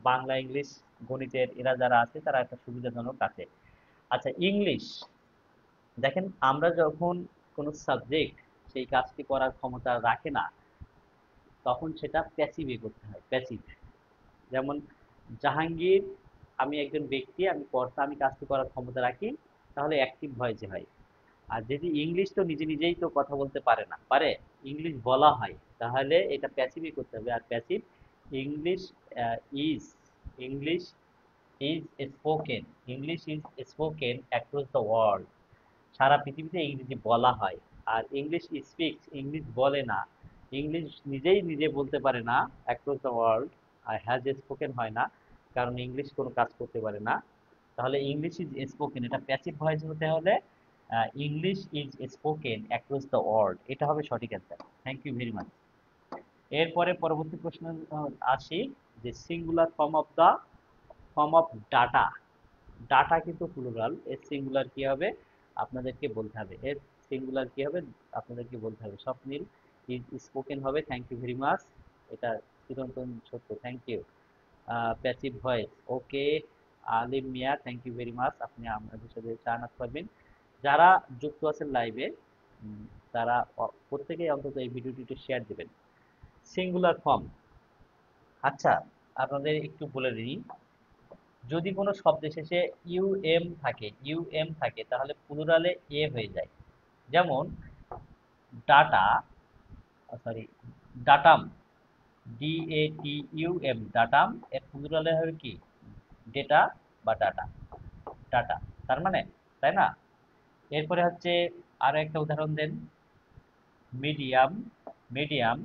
বাংলা, ইংলিশ, গণিতের এরা যারা আছে তারা একটা সুবিধাজনক আছে। আচ্ছা, ইংলিশ দেখেন, আমরা যখন কোনো সাবজেক্ট সেই কাজটি করার ক্ষমতা রাখে না, তখন সেটা প্যাসিভে করতে হয়, প্যাসিভ। যেমন জাহাঙ্গীর, আমি একজন ব্যক্তি, আমি কর্তা, আমি কাজটি করার ক্ষমতা রাখি, তাহলে অ্যাক্টিভ ভয়েসে হয়। আর যদি ইংলিশ তো নিজে নিজেই তো কথা বলতে পারে না, পারে? ইংলিশ বলা হয়, তাহলে এটা প্যাসিভই করতে হবে। আর passive English is, English is spoken, English is spoken across the world. সারা পৃথিবীতে ইংরেজি বলা হয়। আর ইংলিশ স্পিক্স, ইংলিশ বলে না, ইংলিশ নিজেই নিজে বলতে পারে না অ্যাক্রস দ্য ওয়ার্ল্ড। আর হ্যাজ স্পোকেন হয় না, কারণ ইংলিশ কোনো কাজ করতে পারে না। তাহলে ইংলিশ ইজ স্পোকেন, এটা প্যাসিভ ভয়েস হতে হলে English is spoken across the world, এটা হবে সঠিক answer. Thank you very much. এরপরে পরবর্তী প্রশ্ন আসি, যে singular form of data. Data কিন্তু প্লুরাল, এর সিঙ্গুলার কি হবে আপনাদেরকে বলতে হবে। এর সিঙ্গুলার কি হবে আপনাদেরকে বলতে হবে। স্বপ্নিল, ইজ স্পোকেন হবে। থ্যাংক ইউ ভেরি মাচ, এটা চিরন্তন সত্য। Thank you. Passive voice, okay. Alim Mia, thank you very much, আপনি আমাদের সাথে চা নাচ করবেন। যারা যুক্ত আছেন লাইভে, তারা প্রত্যেকেই অন্তত এই ভিডিওটি শেয়ার দিবেন। সিঙ্গুলার ফর্ম, আচ্ছা আপনাদের একটু বলে দিই, যদি কোনো শব্দের শেষে ইউএম থাকে তাহলে প্লুরালে এ হয়ে যায়। যেমন data, sorry datum, DATUM, datum, এর প্লুরালে হবে কি ডেটা বা ডাটা, ডাটা, তার মানে, তাই না? এরপরে হচ্ছে আরো একটা উদাহরণ দেন। Medium, medium,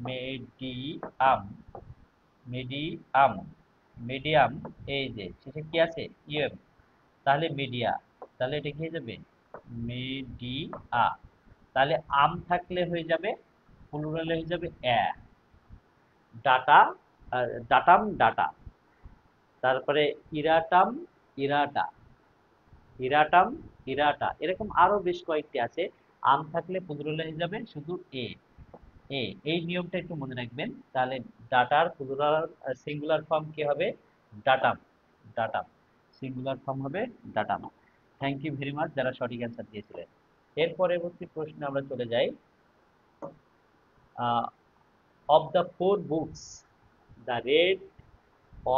medium, medium, medium, এই যে শেষে কি আছে ইউএম, তাহলে মিডিয়া, তাহলে এটা কি হয়ে যাবে মিডিয়া। তাহলে আম থাকলে হয়ে যাবে প্লুরালে হয়ে যাবে ডাটা, ডাটাম, ডাটা। তারপরে ইরাটাম, ইরাটা, ইরাটাম, ইরাটা, এরকম আরো বেশ কয়েকটি আছে। আম থাকলে প্লুরালে হয়ে যাবে শুধু এ, এ, এই নিয়মটা একটু মনে রাখবেন। তাহলে ডাটার প্লুরাল সিঙ্গুলার ফর্ম কি হবে ডাটাম, ডাটাম, সিঙ্গুলার ফর্ম হবে datum. Thank you very much যারা সঠিক অ্যান্সার দিয়েছিলেন। এর পরবর্তী প্রশ্নে আমরা চলে যাই। Of the four books the red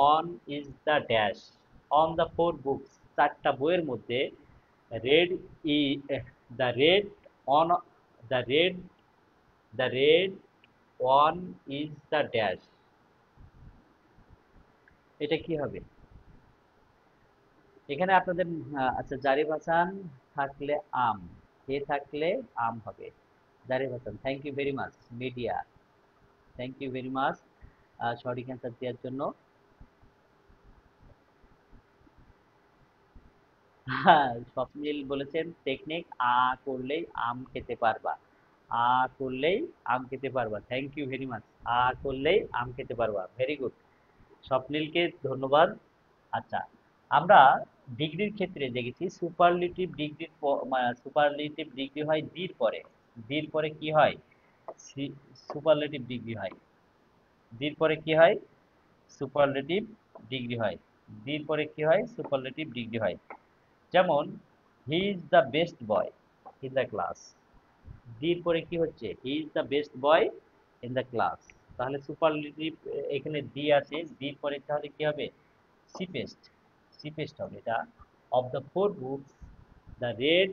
on is the dash. On the four books, চারটা বইয়ের মধ্যে red E the red on, the red, the red one is the dash, এটা কি হবে? এখানে আপনাদের আচ্ছা জারিফ হাসান থাকলে আম, এ থাকলে আম হবে। Jarif Hasan thank you very much, মিডিয়া, থ্যাংক ইউ ভেরি মাচ সঠিক অ্যান্সার দেওয়ার জন্য। হ্যাঁ, স্বপ্নিল বলেছেন টেকনিক আ করলেই আম খেতে পারবা, আ করলেই আম খেতে পারবা, থ্যাংক ইউ ভেরি মাচ। আ করলেই আম খেতে পারবা, ভেরি গুড, স্বপ্নিলকে ধন্যবাদ। আচ্ছা, আমরা ডিগ্রির ক্ষেত্রে দেখেছি সুপারলেটিভ ডিগ্রি, সুপারলেটিভ ডিগ্রি হয় ডির পরে, ডির পরে কি হয় সুপারলেটিভ ডিগ্রি হয়, ডির পরে কি হয় সুপারলেটিভ ডিগ্রি হয়, ডির পরে কি হয় সুপারলেটিভ ডিগ্রি হয়। যেমন he is the best boy in the class, ডির পরে কি হচ্ছে he is the best boy in the class, তাহলে সুপারলেটিভ এখানে ডি আছে, ডির পরে তাহলে কি হবে চিপেস্ট, চিপেস্ট হবে এটা। Of the four books the red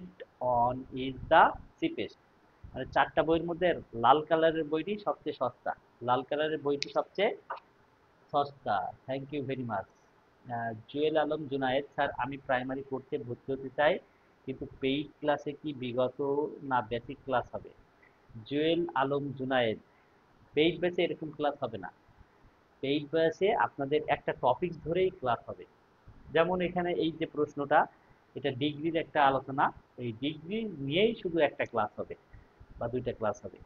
on is the cheapest, মানে চারটা বইয়ের মধ্যে লাল কালারের বইটি সবচেয়ে সস্তা, লাল কালারের বইটি সবচেয়ে সস্তা, thank you very much. Jewel Alam Junayed sir আমি প্রাইমারি পড়তে ভর্তি হতে চাই কিন্তু পেইড ক্লাসে কি বিগত না বেসিক ক্লাস হবে? জুয়েল আলম জুনায়েদ, পেইড ব্যাচে এরকম ক্লাস হবে না, পেইড ব্যাচে আপনাদের একটা টপিক ধরেই ক্লাস হবে। যেমন এখানে এই যে প্রশ্নটা, এটা ডিগ্রির একটা আলোচনা, এই ডিগ্রি নিয়েই শুধু একটা ক্লাস হবে বা দুইটা ক্লাস হবে।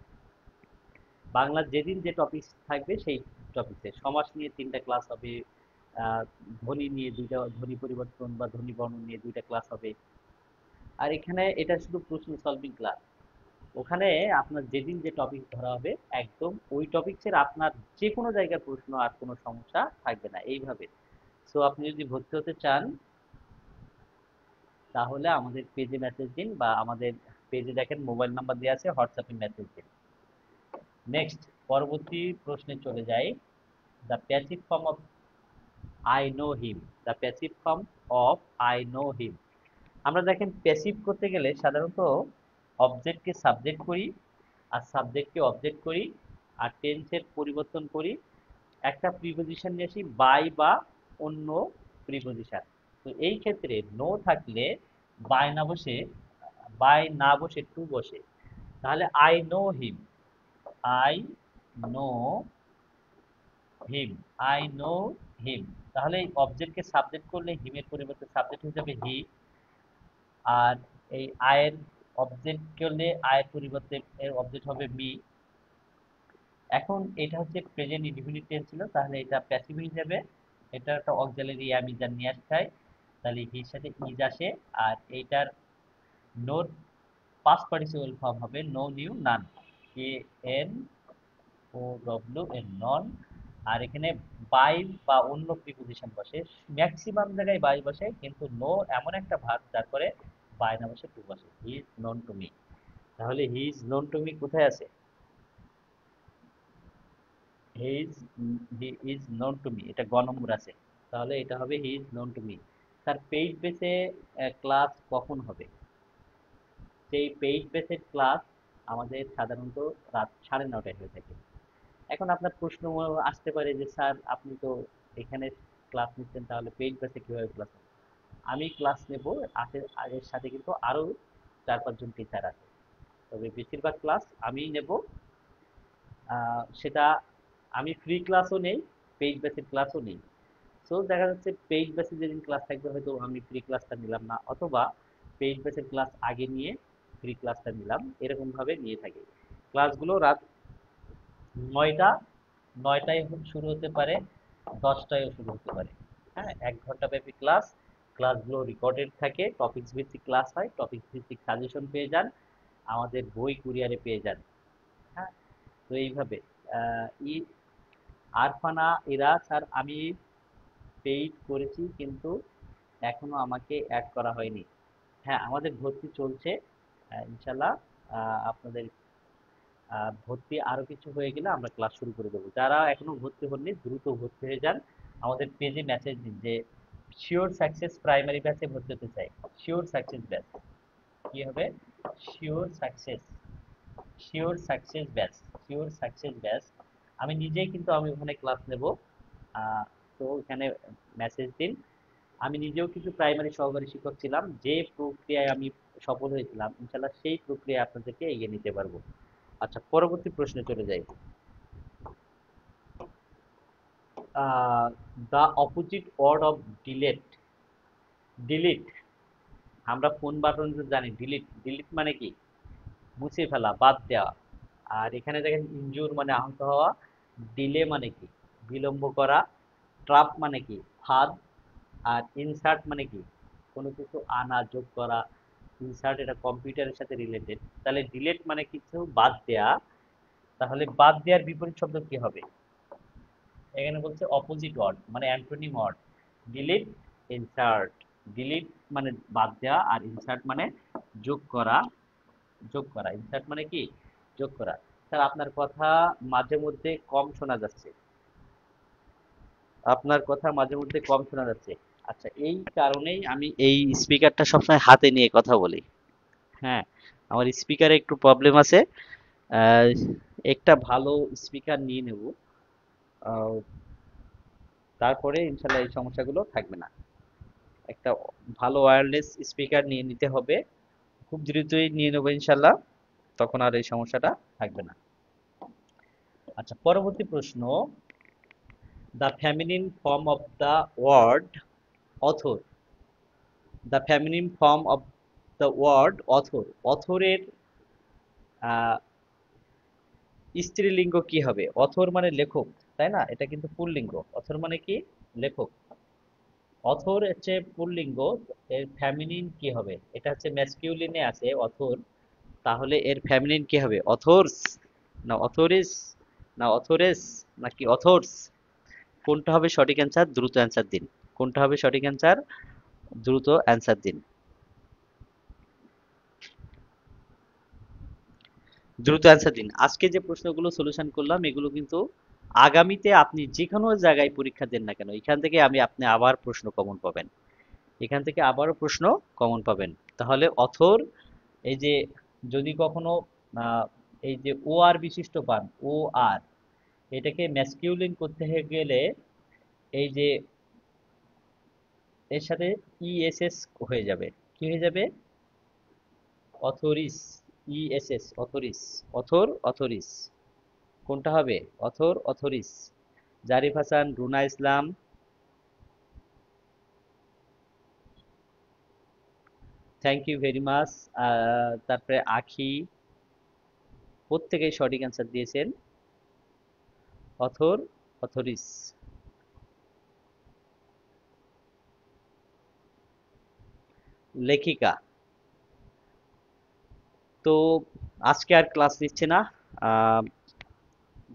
বাংলার যেদিন যে টপিক থাকবে সেই টপিকে, সমাস নিয়ে তিনটা ক্লাস হবে, ধ্বনি নিয়ে দুইটা, ধ্বনি পরিবর্তন বা ধ্বনি বর্ণন নিয়ে দুইটা ক্লাস হবে। আর এখানে এটা শুধু প্রশ্ন সলভিং ক্লাস, ওখানে আপনার যেদিন যে টপিক ধরা হবে একদম ওই টপিক্সের আপনার যে কোনো জায়গার প্রশ্ন আর কোনো সমস্যা থাকবে না এইভাবে। সো আপনি যদি ভর্তি হতে চান তাহলে আমাদের পেজে মেসেজ দিন বা আমাদের পেজে দেখেন মোবাইল নাম্বার দেওয়া আছে, হোয়াটসঅ্যাপে মেসেজ দিন। নেক্সট, পরবর্তী প্রশ্নে চলে যাই। The passive form of I know him, the passive form of I know him. আমরা দেখেন প্যাসিভ করতে গেলে সাধারণত অবজেক্টকে সাবজেক্ট করি আর সাবজেক্টকে অবজেক্ট করি আর টেন্সের পরিবর্তন করি, একটা প্রিপোজিশন নিয়ে আসি বাই বা অন্য প্রিপোজিশন। তো এই ক্ষেত্রে নো থাকলে বাই না বসে, বাই না বসে টু বসে, তাহলে I know him, I know him, I know him, তাহলে এই অবজেক্টকে সাবজেক্ট করলে হিমের পরিবর্তে সাবজেক্ট হয়ে যাবে হি, আর এই আয়ের অবজেক্ট করলে আয়ের পরিবর্তে এর অবজেক্ট হবে মি। এখন এটা হচ্ছে প্রেজেন্ট ইনডিফিনিট টেন্স ছিল, তাহলে এটা প্যাসিভ হয়ে যাবে, এটা একটা অক্সিলারি এম ইজ আর নিয়ে আসতে হয়, তাহলে হির সাথে ইজ আসে, আর এইটার নোর পাস্ট পার্টিসিপল ফর্ম হবে know knew known, K N O W N known. আর এখানে বাই বা অন্য প্রিপোজিশন বসে, ম্যাক্সিমাম জায়গায় বাই বসে, কিন্তু নো এমন একটা ভার্ব তারপরে বাই না বসে টু বসে, he is known to me. তাহলে he is known to me কোথায় আছে? He is he is known to me, এটা গ নম্বর আছে। তাহলে এটা হবে he is known to me. তার পেইড বেসে ক্লাস কখন হবে? সেই পেইড বেসের ক্লাস আমাদের সাধারণত রাত 9:30টায় হয়ে থাকে। এখন আপনার প্রশ্ন আসতে পারে যে স্যার আপনি তো এখানে ক্লাস নিচ্ছেন, তাহলে পেইড বেসে কিভাবে ক্লাস নেবেন? আমি ক্লাস নেব, আগের সাথে কিন্তু আরো 4-5 জন টিচার আছে, তবে বেশিরভাগ ক্লাস আমিই নেব। সেটা আমি ফ্রি ক্লাসও নেই, পেইড বেসের ক্লাসও নেই। সো দেখা যাচ্ছে পেইড বেসে যেদিন ক্লাস থাকবে হয়তো আমি ফ্রি ক্লাসটা নিলাম না, অথবা পেইড বেসের ক্লাস আগে নিয়ে ফ্রি ক্লাসটা নিলাম, এরকম ভাবে নিয়ে থাকি। ক্লাসগুলো রাত 9টা, 9টায় শুরু হতে পারে, 10টায়ও শুরু হতে পারে। হ্যাঁ, 1 ঘন্টা ব্যাপী ক্লাস। ক্লাসগুলো রেকর্ডেড থাকে, টপিকস ভিত্তিক ক্লাস হয়, টপিকস ভিত্তিক সাজেশন পেয়ে যান, আমাদের বই কুরিয়ারে পেয়ে যান। হ্যাঁ, তো এইভাবে ই আরফানা এরা স্যার আমি পেইড করেছি কিন্তু এখনো আমাকে অ্যাড করা হয়নি। হ্যাঁ, আমাদের ভর্তি চলছে। ইনশাল্লাহ আপনাদের ভর্তি আরো কিছু হয়ে গেলে আমরা ক্লাস শুরু করে দেবো। যারা এখনো ভর্তি হননি দ্রুত ভর্তি হয়ে যান। আমাদের পেজে মেসেজ দিন যে শিওর সাকসেস প্রাইমারি ব্যাচে ভর্তি হতে চাই। শিওর সাকসেস ব্যাচ কি হবে? Sure success, sure success batch, sure success batch. আমি নিজেই কিন্তু আমি ওখানে ক্লাস নেব। তো এখানে মেসেজ দিন। আমি নিজেও কিন্তু প্রাইমারি সহকারী শিক্ষক ছিলাম, যে প্রক্রিয়ায় আমি সফল হয়েছিলাম ইনশাল্লাহ সেই প্রক্রিয়ায় আপনাদেরকে এগিয়ে নিতে পারবো। আচ্ছা, পরবর্তী প্রশ্নে চলে যাই। The opposite word of delete. Delete, আমরা ফোন বাটন জানি, ডিলিট, ডিলিট মানে কি? মুছে ফেলা, বাদ দেওয়া। আর এখানে দেখেন ইনজুর মানে আহত হওয়া, ডিলে মানে কি? বিলম্ব করা, ট্রাপ মানে কি? ফাঁদ, আর ইনসার্ট মানে কি? কোনো কিছু আনা, যোগ করা। ইনসার্ট এটা কম্পিউটারের সাথে রিলেটেড। তাহলে ডিলেট মানে কিছু বাদ দেয়া। তাহলে বাদ দেওয়ার বিপরীত শব্দ কি হবে? এখানে বলছে অপোজিট ওয়ার্ড মানে antonym word. Delete, insert. Delete মানে বাদ দেওয়া, আর ইনসার্ট মানে যোগ করা। যোগ করা, ইনসার্ট মানে কি? যোগ করা। স্যার আপনার কথা মাঝে মধ্যে কম শোনা যাচ্ছে, আপনার কথা মাঝে মধ্যে কম শোনা যাচ্ছে। আচ্ছা, এই কারণেই আমি এই স্পিকারটা সবসময় হাতে নিয়ে কথা বলি। হ্যাঁ, আমার স্পিকারে একটু প্রবলেম আছে। আহ, একটা ভালো স্পিকার নিয়ে নেব, আহ, তারপরে ইনশাল্লাহ এই সমস্যাগুলো থাকবে না। একটা ভালো ওয়্যারলেস স্পিকার নিয়ে নিতে হবে, খুব দ্রুতই নিয়ে নেবো ইনশাল্লাহ, তখন আর এই সমস্যাটা থাকবে না। আচ্ছা, পরবর্তী প্রশ্ন। The feminine form of the word author. The feminine form of the word author, অথরের আহ, স্ত্রীলিঙ্গ কি হবে? অথর মানে লেখক, তাই না? এটা কিন্তু পুল্লিঙ্গ। অথর মানে কি? লেখক। অথর হচ্ছে পুল্লিঙ্গ, এর ফেমিনিন কি হবে? এটা হচ্ছে ম্যাসকিউলিনে আছে অথর, তাহলে এর ফেমিনিন কি হবে? অথর্স, না অথরিস, না অথরেস, নাকি অথর্স? কোনটা হবে সঠিক অ্যান্সার? দ্রুত অ্যান্সার দিন। কোনটা হবে সঠিক অ্যান্সার? দ্রুত অ্যান্সার দিন, দ্রুত অ্যান্সার দিন। আজকে যে প্রশ্নগুলো সলিউশন করলাম এগুলো কিন্তু আগামীতে আপনি যে কোনো জায়গায় পরীক্ষা দেন না কেন, এখান থেকে আপনি আবার প্রশ্ন কমন পাবেন, এখান থেকে আবারও প্রশ্ন কমন পাবেন। তাহলে অথর, এই যে যদি কখনো আহ, এই যে ও আর বিশিষ্ট পান, ও আর, এটাকে ম্যাসকিউলিন করতে গেলে এই যে এর সাথে ইএসএস হয়ে যাবে। কি হয়ে যাবে? Authoress, ESS, authoress. Author, authoress. কোনটা হবে? Author, authoress. Jarif Hasan, Runa Islam, thank you very much. তারপরে আখি, প্রত্যেকেই সঠিক অ্যান্সার দিয়েছেন। Author, authoress. লেখিকা। তো আজকে আর ক্লাস নিচ্ছে না, আহ,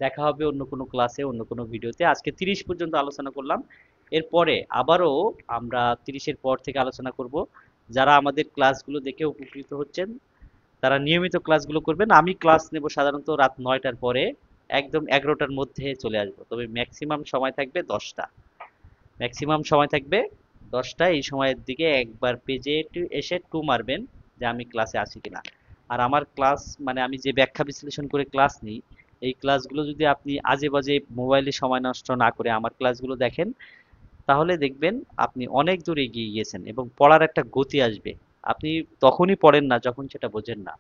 দেখা হবে অন্য কোনো ক্লাসে, অন্য কোনো ভিডিওতে। আজকে 30 পর্যন্ত আলোচনা করলাম, এরপরে আবারও আমরা 30-এর পর থেকে আলোচনা করব। যারা আমাদের ক্লাসগুলো দেখে উপকৃত হচ্ছেন তারা নিয়মিত ক্লাসগুলো করবেন। আমি ক্লাস নেব সাধারণত রাত 9টার পরে, একদম 11টার মধ্যে চলে আসবো, তবে ম্যাক্সিমাম সময় থাকবে 10টা। ম্যাক্সিমাম সময় থাকবে 10টা। এই সময়ের দিকে একবার পেজে এসে টু মারবেন যে আমি ক্লাসে আছি কিনা। আর আমার ক্লাস মানে আমি যে ব্যাখ্যা বিশ্লেষণ করে ক্লাস নিই, এই ক্লাসগুলো যদি আপনি আজে বাজে মোবাইলে সময় নষ্ট না করে আমার ক্লাসগুলো দেখেন, তাহলে দেখবেন আপনি অনেক দূর এগিয়ে গিয়েছেন এবং পড়ার একটা গতি আসবে। আপনি তখনই পড়েন না যখন সেটা বোঝেন না।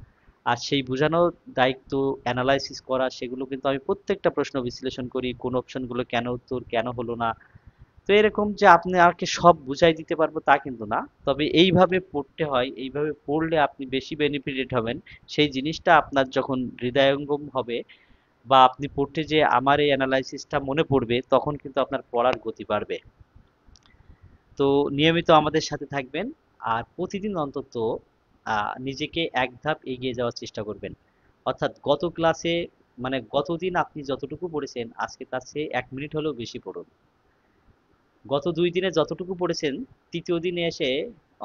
আর সেই বোঝানোর দায়িত্ব, অ্যানালাইসিস করা, সেগুলো কিন্তু আমি প্রত্যেকটা প্রশ্ন বিশ্লেষণ করি, কোন অপশনগুলো কেন উত্তর, কেন হলো না। তো এরকম যে আপনি আমাকে সব বুঝাই দিতে পারবো তা কিন্তু না, তবে এইভাবে পড়তে হয়, এইভাবে পড়লে আপনি বেশি বেনিফিটেড হবেন। সেই জিনিসটা আপনার যখন হৃদয়ঙ্গম হবে বা আপনি পড়তে যে আমার এই অ্যানালাইসিসটা মনে পড়বে, তখন কিন্তু আপনার পড়ার গতি বাড়বে। তো নিয়মিত আমাদের সাথে থাকবেন, আর প্রতিদিন অন্তত নিজেকে এক ধাপ এগিয়ে যাওয়ার চেষ্টা করবেন। অর্থাৎ গত ক্লাসে মানে গতদিন আপনি যতটুকু পড়েছেন আজকে তার চেয়ে 1 মিনিট হলেও বেশি পড়ুন। গত 2 দিনে যতটুকু পড়েছেন তৃতীয় দিনে এসে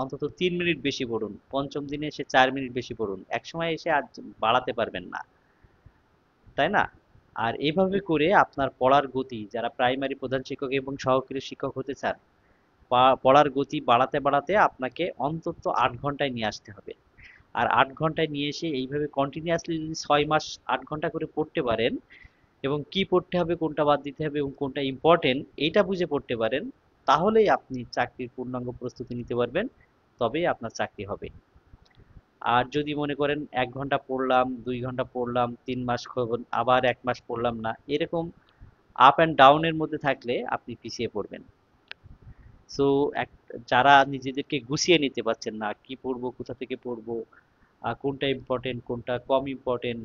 অন্তত 3 মিনিট বেশি পড়ুন, পঞ্চম দিনে এসে 4 মিনিট বেশি পড়ুন। এক সময় এসে আর বাড়াতে পারবেন না, তাই না? আর এভাবে করে আপনার পড়ার গতি, যারা প্রাইমারি প্রধান শিক্ষক এবং সহকারী শিক্ষক হতে চান, পড়ার গতি বাড়াতে বাড়াতে আপনাকে অন্তত 8 ঘন্টায় নিয়ে আসতে হবে। আর 8 ঘন্টায় নিয়ে এসে এইভাবে কন্টিনিউয়াসলি যদি 6 মাস 8 ঘন্টা করে পড়তে পারেন এবং কি পড়তে হবে, কোনটা বাদ দিতে হবে এবং কোনটা ইম্পর্টেন্ট এইটা বুঝে পড়তে পারেন, তাহলেই আপনি চাকরির পূর্ণাঙ্গ প্রস্তুতি নিতে পারবেন। তবেই আপনার চাকরি হবে। আর যদি মনে করেন 1 ঘন্টা পড়লাম, 2 ঘন্টা পড়লাম, 3 মাস আবার 1 মাস পড়লাম না, এরকম আপ অ্যান্ড ডাউনের মধ্যে থাকলে আপনি পিছিয়ে পড়বেন। সো যারা নিজেদেরকে গুছিয়ে নিতে পারছেন না, কি পড়বো, কোথা থেকে পড়বো, কোনটা ইম্পর্টেন্ট কোনটা কম ইম্পর্টেন্ট,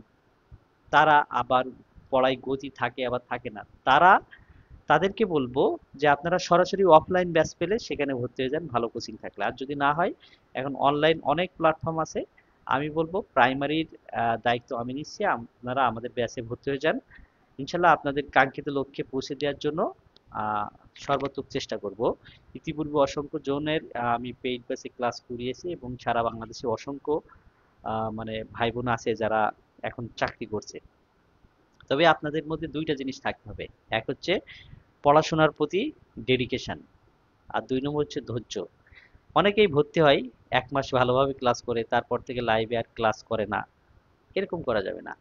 তারা আবার পড়ায় গতি থাকে আবার থাকে না, তাদেরকে বলবো যে আপনারা সরাসরি অফলাইন ব্যাচ পেলে সেখানে ভর্তি হয়ে যান, ভালো কোচিং থাকলে। আর যদি না হয়, এখন অনলাইন অনেক প্ল্যাটফর্ম আছে। আমি বলবো প্রাইমারির দায়িত্ব আমি নিচ্ছি, আপনারা আমাদের ব্যাচে ভর্তি হয়ে যান। ইনশাল্লাহ আপনাদের কাঙ্ক্ষিত লক্ষ্যে পৌঁছে দেওয়ার জন্য আহ, সর্বাত্মক চেষ্টা করব। ইতিপূর্বে অসংখ্য জনের আমি পেইড ব্যাচে ক্লাস করিয়েছি এবং সারা বাংলাদেশে অসংখ্য মানে ভাই বোন আছে যারা এখন চাকরি করছে। তবে আপনাদের মধ্যে দুইটা জিনিস থাকতে হবে। এক হচ্ছে পড়াশোনার প্রতি ডেডিকেশন, আর 2 নম্বর হচ্ছে ধৈর্য। অনেকেই ভর্তি হয়, 1 মাস ভালোভাবে ক্লাস করে, তারপর থেকে লাইভে আর ক্লাস করে না। এরকম করা যাবে না।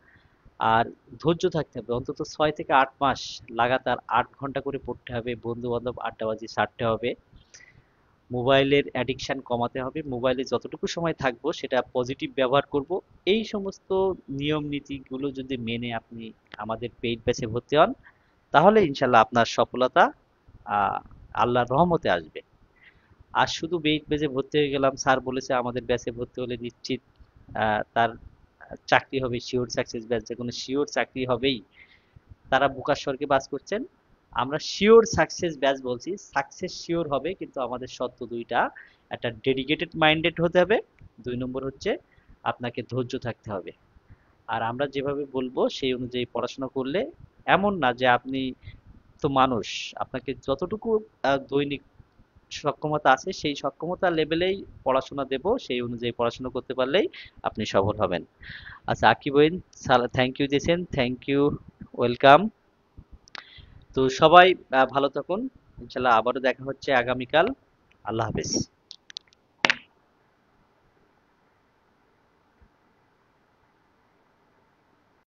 আর ধৈর্য থাকতে হবে, অন্তত 6 থেকে 8 মাস লাগাতার 8 ঘন্টা করে পড়তে হবে, বন্ধু বান্ধব আড্ডাবাজি ছাড়তে হবে, মোবাইলের অ্যাডিকশন কমাতে হবে, মোবাইলে যতটুকু সময় থাকবো সেটা পজিটিভ ব্যবহার করব। এই সমস্ত নিয়ম নীতিগুলো যদি মেনে আপনি আমাদের পেইড ব্যাচে ভর্তি হন, তাহলে ইনশাল্লাহ আপনার সফলতা আহ, আল্লাহর রহমতে আসবে। আর শুধু পেইড ব্যাচে ভর্তি হয়ে গেলাম, স্যার বলেছে আমাদের ব্যাচে ভর্তি হলে নিশ্চিত তার চাকরি হবে, শিওর সাকসেস ব্যাচ, যে কোনো শিওর চাকরি হবেই, তারা বোকার স্বর্গে বাস করছেন। আমরা শিওর সাকসেস ব্যাচ বলছি, সাকসেস শিওর হবে, কিন্তু আমাদের শর্ত দুইটা: একটা ডেডিকেটেড মাইন্ডেড হতে হবে, 2 নম্বর হচ্ছে আপনাকে ধৈর্য থাকতে হবে। আর আমরা যেভাবে বলবো সেই অনুযায়ী পড়াশোনা করলে, এমন না যে আপনি তো মানুষ, আপনাকে যতটুকু দৈনিক সক্ষমতা আছে সেই সক্ষমতা লেভেলেই পড়াশোনা দেব, সেই অনুযায়ী পড়াশোনা করতে পারলেই আপনি সফল হবেন। আচ্ছা আকিব ভাই, থ্যাংক ইউ দিয়েছেন, থ্যাংক ইউ, ওয়েলকাম। তো সবাই ভালো থাকুন, ইনশাল্লাহ আবারও দেখা হচ্ছে আগামীকাল। আল্লাহ হাফেজ।